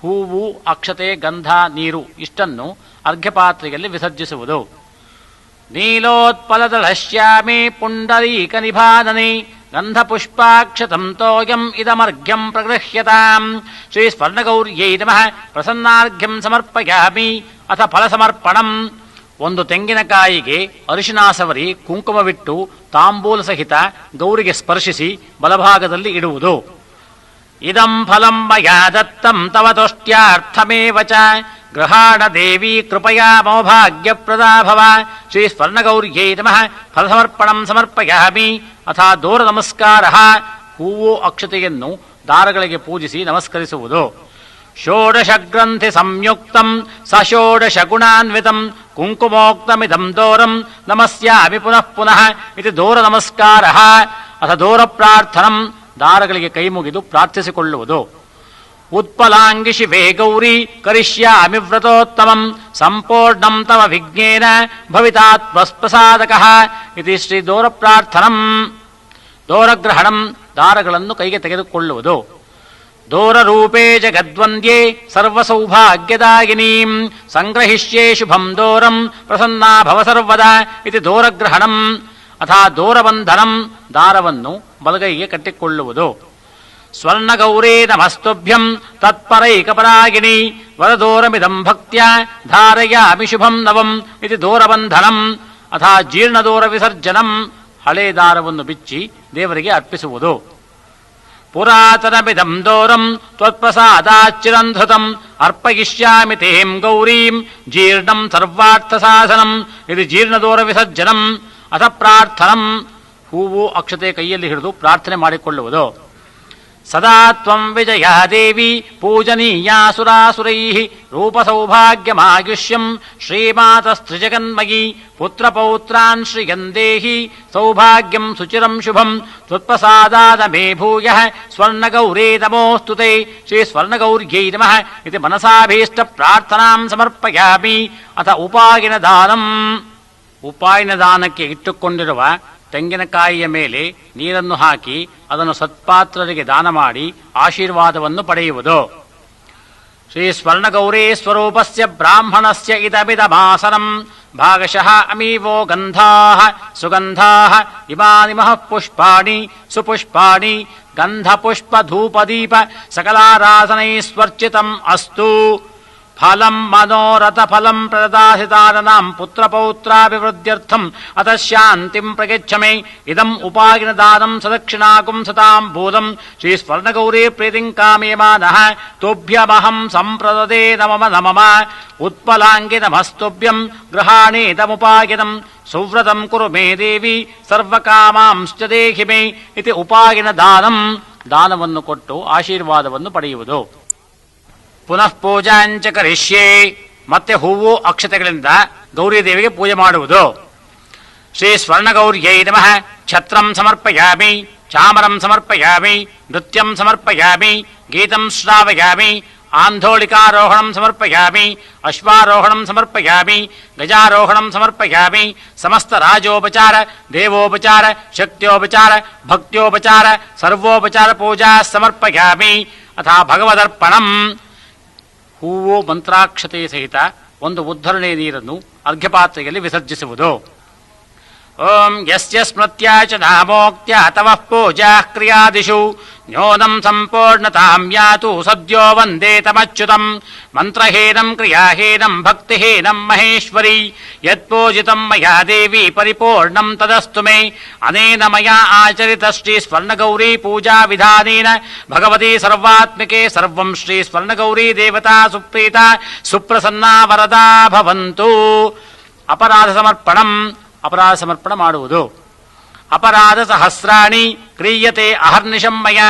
[SPEAKER 1] ಹೂವು ಅಕ್ಷತೆ ಗಂಧ ನೀರು ಇಷ್ಟನ್ನು ಅರ್ಘ್ಯಪಾತ್ರೆಯಲ್ಲಿ ವಿಸರ್ಜಿಸುವುದು. ನೀಲೋತ್ಪಲದಳಶ್ಯಾಮಿ ಪುಂಡರೀಕ ನಿಭಾನನೆ ಗಂಧಪುಷ್ಪಾಕ್ಷತಂ ತೋಯಂ ಇದಮರ್ಘ್ಯಂ ಪ್ರಗೃಹ್ಯತಾಂ. ಶ್ರೀ ಸ್ವರ್ಣಗೌರ್ಯೈ ನಮಃ. ಪ್ರಸನ್ನಾರ್ಘ್ಯಂ ಸಮರ್ಪಯಾಮಿ. ಅಥ ಫಲಸಮರ್ಪಣಂ. ಒಂದು ತೆಂಗಿನಕಾಯಿಗೆ ಅರಿಶಿನಾಸವರಿ ಕುಂಕುಮವಿಟ್ಟು ತಾಂಬೂಲ ಸಹಿತ ಗೌರಿಗೆ ಸ್ಪರ್ಶಿಸಿ ಬಲಭಾಗದಲ್ಲಿ ಇಡುವುದು. ಇದಂ ಫಲಂ ಮಯಾ ದತ್ತಂ ತವ ತುಷ್ಟ್ಯಾರ್ಥಮೇವ ಚ ಗೃಹಾಣ ದೇವಿ ಕೃಪಯಾ ಮಮ ಭಾಗ್ಯಪ್ರದಾ ಭವ. ಶ್ರೀ ಸ್ವರ್ಣಗೌರ್ಯೈ ನಮಃ. ಫಲಸಮರ್ಪಣಂ ಸಮರ್ಪಯಾಮಿ. ಅಥ ದೂರ ನಮಸ್ಕಾರ. ಹೂವು ಅಕ್ಷತೆಯನ್ನು ದಾರಗಳಿಗೆ ಪೂಜಿಸಿ ನಮಸ್ಕರಿಸುವುದು. ಷೋಡಶ ಗ್ರಂಥಿ ಸಂಯುಕ್ತಂ ಸಷೋಡಶ ಗುಣಾನ್ವಿತಂ ಕುಂಕುಮೋಕ್ತಮಿದಂ ದೂರಂ ನಮಸ್ಯಾಮಿ ಪುನಃ ಪುನಃ ಇತಿ ದೂರ ನಮಸ್ಕಾರ. ಅಥ ದೂರ ಪ್ರಾರ್ಥನಂ. ದಾರಗಳಿಗೆ ಕೈ ಮುಗಿದು ಪ್ರಾರ್ಥಿಸಿಕೊಳ್ಳುವುದು. ಉತ್ಪಲಾಂಗಿ ಶಿವೇ ಗೌರಿ ಕರಿಷ್ಯಾಮಿ ವ್ರತೋತ್ತಮಂ ಸಂಪೂರ್ಣಂ ತವ ವಿಘ್ನೇನ ಭವಿತಾತ್ಮಸ್ಪ್ರಸಾದಕಃ ಇತಿ ಶ್ರೀ ದೂರ ಪ್ರಾರ್ಥನಂ. ದೂರಗ್ರಹಣಂ. ದಾರಗಳನ್ನು ಕೈಗೆ ತೆಗೆದುಕೊಳ್ಳುವುದು. ದೂರರೂಪೇ ಜಗದ್ವಂದ್ಯೇ ಸರ್ವಸೌಭಾಗ್ಯದಾಯಿನೀಂ ಸಂಗ್ರಹಿಷ್ಯೇ ಶುಭಂ ದೂರಂ ಪ್ರಸನ್ನಾ ಭವ ಸರ್ವದಾ ಇತಿ ದೂರಗ್ರಹಣಂ. ಅಥ ದೂರಬಂಧನಂ. ದಾರವನ್ನು ಬಲಗೈಗೆ ಕಟ್ಟಿಕೊಳ್ಳುವುದು. ಸ್ವರ್ಣಗೌರೇ ನಮಸ್ತುಭ್ಯಂ ತತ್ಪರೈಕಪರಾಗಿಣಿ ವರದೂರಮಿದಂ ಭಕ್ತ್ಯಾ ಧಾರಯಾಮಿ ಶುಭಂ ನವಂ ಇತಿ ದೂರಬಂಧನಂ. ಅಥ ಜೀರ್ಣದೂರ ವಿಸರ್ಜನಂ. ಹಳೇ ದಾರವನ್ನು ಬಿಚ್ಚಿ ದೇವರಿಗೆ ಅರ್ಪಿಸುವುದು. ಪುರಾತನಮಿದಂ ದೂರಂ ತ್ವತ್ಪ್ರಸಾದಾಚ್ಚಿರಂಧೃತಂ ಅರ್ಪಯಿಷ್ಯಾಮಿ ತೇಂ ಗೌರೀಂ ಜೀರ್ಣಂ ಸರ್ವಾರ್ಥ ಸಾಧನಂ ಇದು ಜೀರ್ಣದೋರ ವಿಸರ್ಜನಂ ಅಥ ಪ್ರಾರ್ಥನಂ. ಹೂವು ಅಕ್ಷತೆ ಕೈಯಲ್ಲಿ ಹಿಡಿದು ಪ್ರಾರ್ಥನೆ ಮಾಡಿಕೊಳ್ಳುವುದು. ಸದಾ ತ್ವಂ ವಿಜಯಾ ದೇವಿ ಪೂಜನೀಯಾ ಸುರಾಸುರೈಃ ರೂಪಸೌಭಾಗ್ಯಮಾಯುಷ್ಯಂ ಶ್ರೀಮಾತಸ್ತ್ರಿಜಗನ್ಮಯಿ ಪುತ್ರಪೌತ್ರಾನ್ ಶ್ರಿಯಂದೇಹಿ ಸೌಭಾಗ್ಯಂ ಸುಚಿರಂ ಶುಭಂ ತ್ವತ್ಪ್ರಸಾದಾದ ಮೇ ಭೂಯಃ ಸ್ವರ್ಣಗೌರೇ ನಮೋಸ್ತುತೆ. ಶ್ರೀ ಸ್ವರ್ಣಗೌರ್ಯೈ ನಮಃ ಇತಿ ಮನಸಾಭೀಷ್ಟ ಪ್ರಾರ್ಥನಾಂ ಸಮರ್ಪಯಾಮಿ. ಅಥ ಉಪಾಯನ ದಾನಂ. ಉಪಾಯನ ದಾನಕ್ಕೆ ಇಟ್ಟುಕೊಂಡಿರುವ ತೆಂಗಿನಕಾಯಿಯ ಮೇಲೆ ನೀರನ್ನು ಹಾಕಿ ಅದನ್ನು ಸತ್ಪಾತ್ರರಿಗೆ ದಾನ ಮಾಡಿ ಆಶೀರ್ವಾದವನ್ನು ಪಡೆಯುವುದು. ಶ್ರೀ ಸ್ವರ್ಣಗೌರೀ ಸ್ವರೂಪಸ್ಯ ಬ್ರಾಹ್ಮಣಸ್ಯ ಇದಮಿದಮಾಸನಂ ಭಾಗಶಃ ಅಮೀವೋ ಗಂಧಾಃ ಸುಗಂಧಾಃ ಇಮಾನಿಮಃ ಪುಷ್ಪಾಣಿ ಸುಪುಷ್ಪಾಣಿ ಗಂಧಪುಷ್ಪಧೂಪದೀಪ ಸಕಲಾರಾಧನೈಸ್ವರ್ಚಿತಂ ಅಸ್ತು. ಫಲಂ ಮನೋರಥ ಫಲಂ ಪ್ರದಾಸಿತಾರನಾಂ ಪುತ್ರಪೌತ್ರಾಭಿವೃದ್ಧ್ಯರ್ಥಂ ಅತ ಶಾಂತಿಂ ಪ್ರಯಚ್ಛಮೆ. ಇದಂ ಉಪಾಗಿನ ದಾನಂ ಸದಕ್ಷಿಣಾಕುಂ ಸತಾಂ ಭೂತಂ ಶ್ರೀ ಸ್ವರ್ಣಗೌರೀ ಪ್ರೀತಿಂ ಕಾಮೇಮಾನಃ ತುಭ್ಯಮಹಂ ಸಂಪ್ರದದೇ ನಮಮ ನಮಮ ಉತ್ಪಲಾಂಗಿ ನಮಸ್ತುಭ್ಯಂ ಗೃಹಾಣೇತಮುಪಾಗಿನಂ ಸುವ್ರತಂ ಕುರು ಮೇ ದೇವಿ ಸರ್ವಕಾಮಾಂಶ್ಚ ದೇಹಿ ಮೇ ಇತಿ ಉಪಾಗಿನ ದಾನಂ. ದಾನವನ್ನು ಕೊಟ್ಟು ಆಶೀರ್ವಾದವನ್ನು ಪಡೆಯುವುದು. ಪುನಃ ಪೂಜಾಂಚ ಕರಿಷ್ಯೆ. ಮತ್ತೆ ಹೂವು ಅಕ್ಷತೆಗಳಿಂದ ಗೌರಿದೇವಿಗೆ ಪೂಜೆ ಮಾಡುವುದು. ಶ್ರೀ ಸ್ವರ್ಣಗೌರ್ಯೈ ನಮಃ ಛತ್ರಂ ಸಮರ್ಪಯಾಮಿ ಚಾಮರಂ ಸಮರ್ಪಯಾಮಿ ನೃತ್ಯಂ ಸಮರ್ಪಯಾಮಿ ಗೀತಂ ಶ್ರಾವಯಾಮಿ ಆಂಧೋಳಿಕಾರೋಹಣಂ ಸಮರ್ಪಯಾಮಿ ಅಶ್ವಾರೋಹಣಂ ಸಮರ್ಪಯಾಮಿ ಗಜಾರೋಹಣಂ ಸಮರ್ಪಯಾಮಿ. ಸಮಸ್ತ ರಾಜೋಪಚಾರ ದೇವೋಪಚಾರ ಶಕ್ತ್ಯೋಪಚಾರ ಭಕ್ತ್ಯೋಪಚಾರ ಸರ್ವೋಪಚಾರ ಪೂಜಾ ಸಮರ್ಪಯಾಮಿ. ಅಥ ಭಗವದರ್ಪಣಂ. ಹೂವು ಮಂತ್ರಾಕ್ಷತೆ ಸಹಿತ ಒಂದು ಉದ್ಧರಣೆ ನೀರನ್ನು ಅರ್ಘ್ಯಪಾತ್ರೆಯಲ್ಲಿ ವಿಸರ್ಜಿಸುವುದು. ಓಂ ಯಸ್ಯ ಸ್ಮೃತ್ಯಾ ಚ ನಾಮೋಕ್ತ್ಯ ತವಃ ಪೂಜಾ ಕ್ರಿಯಾದಿಷು ನ್ಯೂನಂ ಸಂಪೂರ್ಣತಾಂ ಯಾತು ಸದ್ಯೋ ವಂದೇ ತಮಚ್ಯುತಂ. ಮಂತ್ರಹೀನಂ ಕ್ರಿಯಾಹೀನಂ ಭಕ್ತಿಹೀನಂ ಮಹೇಶ್ವರಿ ಯತ್ಪೂಜಿತಂ ಮಯಾ ದೇವಿ ಪರಿಪೂರ್ಣಂ ತದಸ್ತು ಮೇ. ಅನೇನ ಮಯಾ ಆಚರಿತ ಶ್ರೀ ಸ್ವರ್ಣಗೌರೀ ಪೂಜಾ ವಿಧಾನೇನ ಭಗವತಿ ಸರ್ವಾತ್ಮಿಕೆ ಸರ್ವಂ ಶ್ರೀ ಸ್ವರ್ಣಗೌರೀ ದೇವತಾ ಸುಪ್ರೀತ ಸುಪ್ರಸನ್ನಾ ವರದಾ ಭವಂತು. ಅಪರಾಧ ಸಮರ್ಪಣಂ. ಅಪರಾಧ ಸಮರ್ಪಣ ಮಾಡುವುದು. ಅಪರಾಧ ಸಹಸ್ರಾಣಿ ಕ್ರಿಯತೆ ಅಹರ್ನಿಶಂ ಮಯ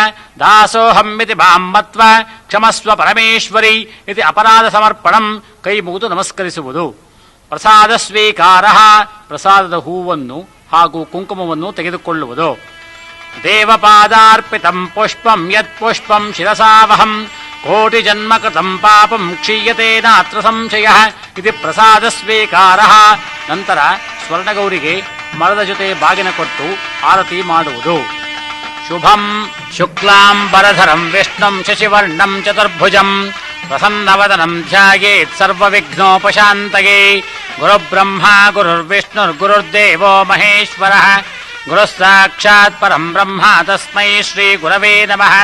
[SPEAKER 1] ದಾಸೋಹಂಮಿತಿ ಮಾಂ ಮತ್ವ ಕ್ಷಮಸ್ವ ಪರಮೇಶ್ವರಿ ಇತಿ ಅಪರಾಧ ಸಮರ್ಪಣಂ. ಕೈ ಮುಗಿದು ನಮಸ್ಕರಿಸುವುದು. ಪ್ರಸಾದ ಸ್ವೀಕಾರ. ಪ್ರಸಾದದ ಹೂವನ್ನು ಹಾಗೂ ಕುಂಕುಮವನ್ನು ತೆಗೆದುಕೊಳ್ಳುವುದು. ದೇವಪಾದಾರ್ಪಿತಂ ಪುಷ್ಪಂ ಯತ್ ಪುಷ್ಪಂ ಶಿರಸಾವಹಂ ಕೋಟಿ ಜನ್ಮ ಕೃತಂ ಪಾಪಂ ಕ್ಷೀಯತೆ ನಾತ್ರ ಸಂಶಯಃ ಇತಿ ಪ್ರಸಾದ ಸ್ವೀಕಾರ. ನಂತರ ಸ್ವರ್ಣಗೌರಿಗೆ ಮರದ ಜೊತೆ ಬಾಗಿನ ಕೊಟ್ಟು ಆರತಿ ಮಾಡುವುದು. ಶುಭಂ ಶುಕ್ಲಾಂಬರಧರಂ ವಿಷ್ಣುಂ ಶಶಿವರ್ಣಂ ಚತುರ್ಭುಜಂ ಪ್ರಸನ್ನವದನಂ ಧ್ಯಾಯೇತ್ ಸರ್ವವಿಘ್ನೋಪಶಾಂತಯೇ. ಗುರುಬ್ರಹ್ಮ ಗುರುರ್ವಿಷ್ಣುರ್ಗುರುರ್ದೇವೋ ಮಹೇಶ್ವರಃ ಗುರುಃ ಸಾಕ್ಷಾತ್ ಪರಂ ಬ್ರಹ್ಮ ತಸ್ಮೈ ಶ್ರೀ ಗುರವೇ ನಮಃ.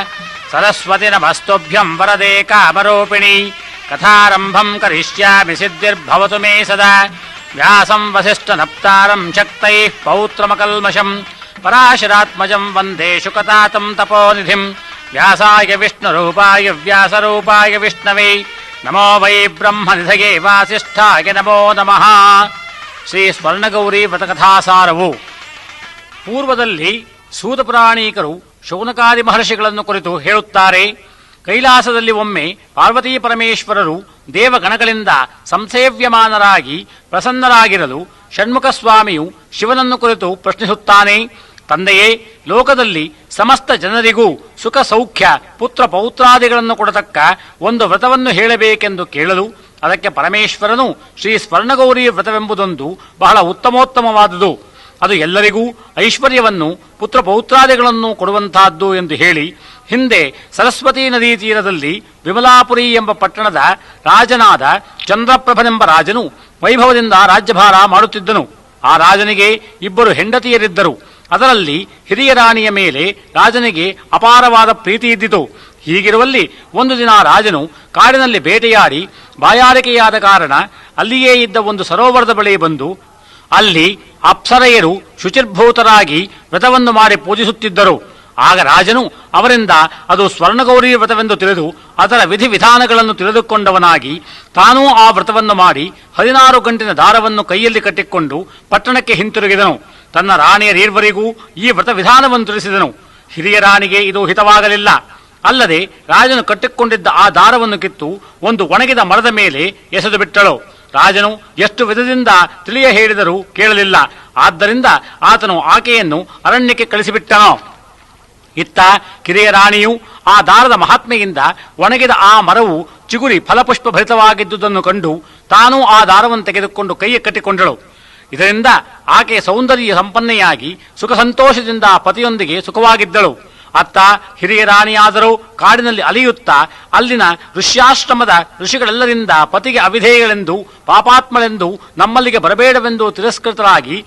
[SPEAKER 1] ಸರಸ್ವತಿ ನಮಸ್ತುಭ್ಯಂ ವರದೆ ಕಾಮರೂಪಿಣಿ. ಕಥಾರಂಭಂ ಕರಿಷ್ಯಾಮಿ ಸಿದ್ಧಿರ್ಭವತು ಮೇ ಸದಾ. ವ್ಯಾಸಂ ವಸಿಷ್ಠ ನಪ್ತಾರಂ ಶಕ್ತೈಃ ಪೌತ್ರಮಕಲ್ಮಷಂ ಪರಾಶರಾತ್ಮಜಂ ವಂದೇ ಶುಕತಾತಂ ತಪೋನಿಧಿಂ. ವ್ಯಾಸಾಯ ವಿಷ್ಣುರೂಪಾಯ ವ್ಯಾಸರೂಪಾಯ ವಿಷ್ಣವೇ ನಮೋ ವೈ ಬ್ರಹ್ಮನಿಧಯೇ ವಾಸಿಷ್ಠಾಯ ನಮೋ ನಮಃ. ಶ್ರೀ ಸ್ವರ್ಣಗೌರಿ ವ್ರತಕಥಾಸಾರವು. ಪೂರ್ವದಲ್ಲಿ ಸೂತಪುರಾಣೀಕರು ಶೌನಕಾದಿ ಮಹರ್ಷಿಗಳನ್ನು ಕುರಿತು ಹೇಳುತ್ತಾರೆ. ಕೈಲಾಸದಲ್ಲಿ ಒಮ್ಮೆ ಪಾರ್ವತೀ ಪರಮೇಶ್ವರರು ದೇವಗಣಗಳಿಂದ ಸಂಸೇವ್ಯಮಾನರಾಗಿ ಪ್ರಸನ್ನರಾಗಿರಲು ಷಣ್ಮುಖ ಸ್ವಾಮಿಯು ಶಿವನನ್ನು ಕುರಿತು ಪ್ರಶ್ನಿಸುತ್ತಾನೆ. ತಂದೆಯೇ, ಲೋಕದಲ್ಲಿ ಸಮಸ್ತ ಜನರಿಗೂ ಸುಖ ಸೌಖ್ಯ ಪುತ್ರ ಪೌತ್ರಾದಿಗಳನ್ನು ಕೊಡತಕ್ಕ ಒಂದು ವ್ರತವನ್ನು ಹೇಳಬೇಕೆಂದು ಕೇಳಲು ಅದಕ್ಕೆ ಪರಮೇಶ್ವರನು ಶ್ರೀ ಸ್ವರ್ಣಗೌರಿ ವ್ರತವೆಂಬುದೊಂದು ಬಹಳ ಉತ್ತಮೋತ್ತಮವಾದುದು. ಅದು ಎಲ್ಲರಿಗೂ ಐಶ್ವರ್ಯವನ್ನು ಪುತ್ರ ಪೌತ್ರಾದಿಗಳನ್ನು ಕೊಡುವಂತಹದ್ದು ಎಂದು ಹೇಳಿ ಹಿಂದೆ ಸರಸ್ವತೀ ನದೀ ತೀರದಲ್ಲಿ ವಿಮಲಾಪುರಿ ಎಂಬ ಪಟ್ಟಣದ ರಾಜನಾದ ಚಂದ್ರಪ್ರಭನೆಂಬ ರಾಜನು ವೈಭವದಿಂದ ರಾಜ್ಯಭಾರ ಮಾಡುತ್ತಿದ್ದನು. ಆ ರಾಜನಿಗೆ ಇಬ್ಬರು ಹೆಂಡತಿಯರಿದ್ದರು. ಅದರಲ್ಲಿ ಹಿರಿಯ ರಾಣಿಯ ಮೇಲೆ ರಾಜನಿಗೆ ಅಪಾರವಾದ ಪ್ರೀತಿ ಇದ್ದಿತು. ಹೀಗಿರುವಲ್ಲಿ ಒಂದು ದಿನ ರಾಜನು ಕಾಡಿನಲ್ಲಿ ಬೇಟೆಯಾಡಿ ಬಾಯಾರಿಕೆಯಾದ ಕಾರಣ ಅಲ್ಲಿಯೇ ಇದ್ದ ಒಂದು ಸರೋವರದ ಬಳಿ ಬಂದು ಅಲ್ಲಿ ಅಪ್ಸರೆಯರು ಶುಚಿರ್ಭೂತರಾಗಿ ವ್ರತವನ್ನು ಮಾಡಿ ಪೂಜಿಸುತ್ತಿದ್ದರು. ಆಗ ರಾಜನು ಅವರಿಂದ ಅದು ಸ್ವರ್ಣಗೌರಿ ವ್ರತವೆಂದು ತಿಳಿದು ಅದರ ವಿಧಿವಿಧಾನಗಳನ್ನು ತಿಳಿದುಕೊಂಡವನಾಗಿ ತಾನೂ ಆ ವ್ರತವನ್ನು ಮಾಡಿ 16 ಗಂಟಿನ ದಾರವನ್ನು ಕೈಯಲ್ಲಿ ಕಟ್ಟಿಕೊಂಡು ಪಟ್ಟಣಕ್ಕೆ ಹಿಂತಿರುಗಿದನು. ತನ್ನ ರಾಣಿಯರೀರ್ವರಿಗೂ ಈ ವ್ರತ ವಿಧಾನವನ್ನು ತಿಳಿಸಿದನು. ಹಿರಿಯ ರಾಣಿಗೆ ಇದು ಹಿತವಾಗಲಿಲ್ಲ. ಅಲ್ಲದೆ ರಾಜನು ಕಟ್ಟಿಕೊಂಡಿದ್ದ ಆ ದಾರವನ್ನು ಕಿತ್ತು ಒಂದು ಒಣಗಿದ ಮರದ ಮೇಲೆ ಎಸೆದು ಬಿಟ್ಟಳು. ರಾಜನು ಎಷ್ಟು ವಿಧದಿಂದ ತಿಳಿಯ ಹೇಳಿದರೂ ಕೇಳಲಿಲ್ಲ. ಆದ್ದರಿಂದ ಆತನು ಆಕೆಯನ್ನು ಅರಣ್ಯಕ್ಕೆ ಕಳಿಸಿಬಿಟ್ಟನು. ಇತ್ತ ಕಿರಿಯ ರಾಣಿಯು ಆ ದಾರದ ಮಹಾತ್ಮೆಯಿಂದ ಒಣಗಿದ ಆ ಮರವು ಚಿಗುರಿ ಫಲಪುಷ್ಪ ಭರಿತವಾಗಿದ್ದುದನ್ನು ಕಂಡು ತಾನೂ ಆ ದಾರವನ್ನು ತೆಗೆದುಕೊಂಡು ಕೈಗೆ ಕಟ್ಟಿಕೊಂಡಳು. ಇದರಿಂದ ಆಕೆ ಸೌಂದರ್ಯ ಸಂಪನ್ನೆಯಾಗಿ ಸುಖ ಸಂತೋಷದಿಂದ ಪತಿಯೊಂದಿಗೆ ಸುಖವಾಗಿದ್ದಳು. ಅತ್ತ ಹಿರಿಯ ರಾಣಿಯಾದರೂ ಕಾಡಿನಲ್ಲಿ ಅಲಿಯುತ್ತಾ ಅಲ್ಲಿನ ಋಷ್ಯಾಶ್ರಮದ ಋಷಿಗಳೆಲ್ಲರಿಂದ ಪತಿಗೆ ಅವಿಧೇಯಗಳೆಂದು ಪಾಪಾತ್ಮಳೆಂದು ನಮ್ಮಲ್ಲಿಗೆ ಬರಬೇಡವೆಂದು ತಿರಸ್ಕೃತರಾಗಿ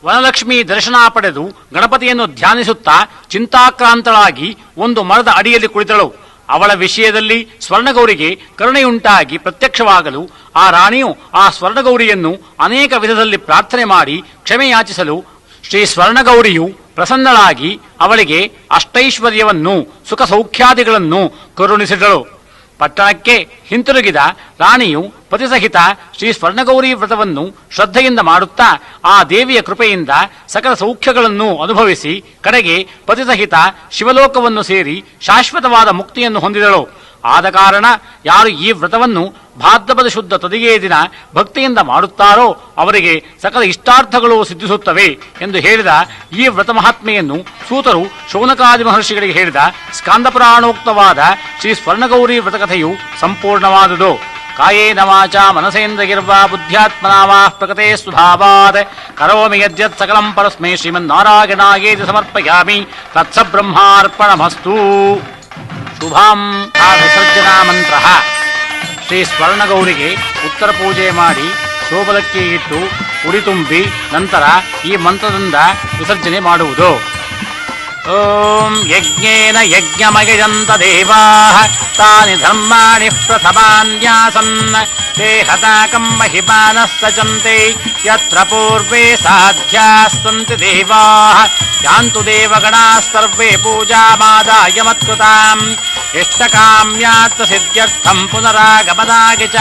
[SPEAKER 1] ವನಲಕ್ಷ್ಮಿ ದರ್ಶನ ಪಡೆದು ಗಣಪತಿಯನ್ನು ಧ್ಯಾನಿಸುತ್ತಾ ಚಿಂತಾಕ್ರಾಂತಳಾಗಿ ಒಂದು ಮರದ ಅಡಿಯಲ್ಲಿ ಕುಳಿತಳು. ಅವಳ ವಿಷಯದಲ್ಲಿ ಸ್ವರ್ಣಗೌರಿಗೆ ಕರುಣೆಯುಂಟಾಗಿ ಪ್ರತ್ಯಕ್ಷವಾಗಲು ಆ ರಾಣಿಯು ಆ ಸ್ವರ್ಣಗೌರಿಯನ್ನು ಅನೇಕ ವಿಧದಲ್ಲಿ ಪ್ರಾರ್ಥನೆ ಮಾಡಿ ಕ್ಷಮೆಯಾಚಿಸಲು ಶ್ರೀ ಸ್ವರ್ಣಗೌರಿಯು ಪ್ರಸನ್ನಳಾಗಿ ಅವಳಿಗೆ ಅಷ್ಟೈಶ್ವರ್ಯವನ್ನು ಸುಖ ಸೌಖ್ಯಾದಿಗಳನ್ನು ಕರುಣಿಸಿದಳು. ಪಟ್ಟಣಕ್ಕೆ ಹಿಂತಿರುಗಿದ ರಾಣಿಯು ಪತಿಸಹಿತ ಶ್ರೀ ಸ್ವರ್ಣಗೌರಿ ವ್ರತವನ್ನು ಶ್ರದ್ಧೆಯಿಂದ ಮಾಡುತ್ತಾ ಆ ದೇವಿಯ ಕೃಪೆಯಿಂದ ಸಕಲ ಸೌಖ್ಯಗಳನ್ನು ಅನುಭವಿಸಿ ಕಡೆಗೆ ಪತಿಸಹಿತ ಶಿವಲೋಕವನ್ನು ಸೇರಿ ಶಾಶ್ವತವಾದ ಮುಕ್ತಿಯನ್ನು ಹೊಂದಿದಳು. ಆದ ಕಾರಣ ಯಾರು ಈ ವ್ರತವನ್ನು ಭಾದ್ರಪದ ಶುದ್ಧ ತದಿಗೆಯ ದಿನ ಭಕ್ತಿಯಿಂದ ಮಾಡುತ್ತಾರೋ ಅವರಿಗೆ ಸಕಲ ಇಷ್ಟಾರ್ಥಗಳು ಸಿದ್ಧಿಸುತ್ತವೆ ಎಂದು ಹೇಳಿದ ಈ ವ್ರತ ಮಹಾತ್ಮೆಯನ್ನು ಸೂತರು ಶೌನಕಾದಿ ಮಹರ್ಷಿಗಳಿಗೆ ಹೇಳಿದ ಸ್ಕಾಂದಪುರಾಣೋಕ್ತವಾದ ಶ್ರೀ ಸ್ವರ್ಣಗೌರಿ ವ್ರತಕಥೆಯು ಸಂಪೂರ್ಣವಾದುದು. ಕಾಯೇನ ವಾಚಾ ಮನಸೇಂದ್ರಿಯರ್ವಾ ಬುದ್ಧ್ಯಾತ್ಮನಾ ವಾ ಪ್ರಕೃತೆ ಸ್ವಭಾವಾತ್ ಕರೋಮಿ ಯದ್ಯತ್ ಸಕಲಂ ಪರಸ್ಮೈ ಶ್ರೀಮನ್ನಾರಾಯಣಾಯೇತಿ ಸಮರ್ಪಯಾಮಿ ತತ್ಸಬ್ರಹ್ಮಾರ್ಪಣಮಸ್ತು. ಶುಭಾಂ ವಿಸರ್ಜನಾ ಮಂತ್ರ. ಶ್ರೀ ಸ್ವರ್ಣಗೌರಿಗೆ ಉತ್ತರ ಪೂಜೆ ಮಾಡಿ ಶೋಭಲಕ್ಕೆ ಇಟ್ಟು ಉಡಿ ತುಂಬಿ ನಂತರ ಈ ಮಂತ್ರದಿಂದ ವಿಸರ್ಜನೆ ಮಾಡುವುದು. ಓಂ ಯಜ್ಞೇನ ಯಜ್ಞಮಯಜಂತ ದೇವಾಃ ತಾನಿ ಧರ್ಮಾಣಿ ಪ್ರಥಮಾನ್ಯಾಸನ್ ತೇ ಹತಾಕಂ ಮಹಿಮಾನಃ ಸಜಂತೆ ಯತ್ರ ಪೂರ್ವೇ ಸಾಧ್ಯಾಸ್ತಂತಿ ದೇವಾಃ ಯಾಂತು ದೇವಗಣಾಃ ಸರ್ವೇ ಪೂಜಾಮಾದಾಯ ಮತ್ಕೃತಾಂ ಇಷ್ಟಕಾಮ್ಯಾತ್ ಸಿದ್ಧ್ಯರ್ಥಂ ಪುನರಾಗಮನಾಯ ಚ.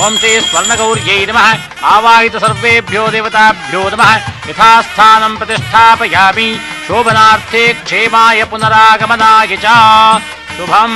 [SPEAKER 1] ಓಂ ಶ್ರೀ ಸ್ವರ್ಣಗೌರ್ಯೈ ನಮಃ. ಆವಾಹಿತ ಸರ್ವೇಭ್ಯೋ ದೇವತಾಭ್ಯೋ ನಮಃ. ಯಥಾಸ್ಥಾನಂ ಪ್ರತಿಷ್ಠಾಪಯಾಮಿ ಶೋಭನಾರ್ಥೇ ಕ್ಷೇಮಾಯ ಪುನರಾಗಮನಾಯ ಚ. ಶುಭಂ.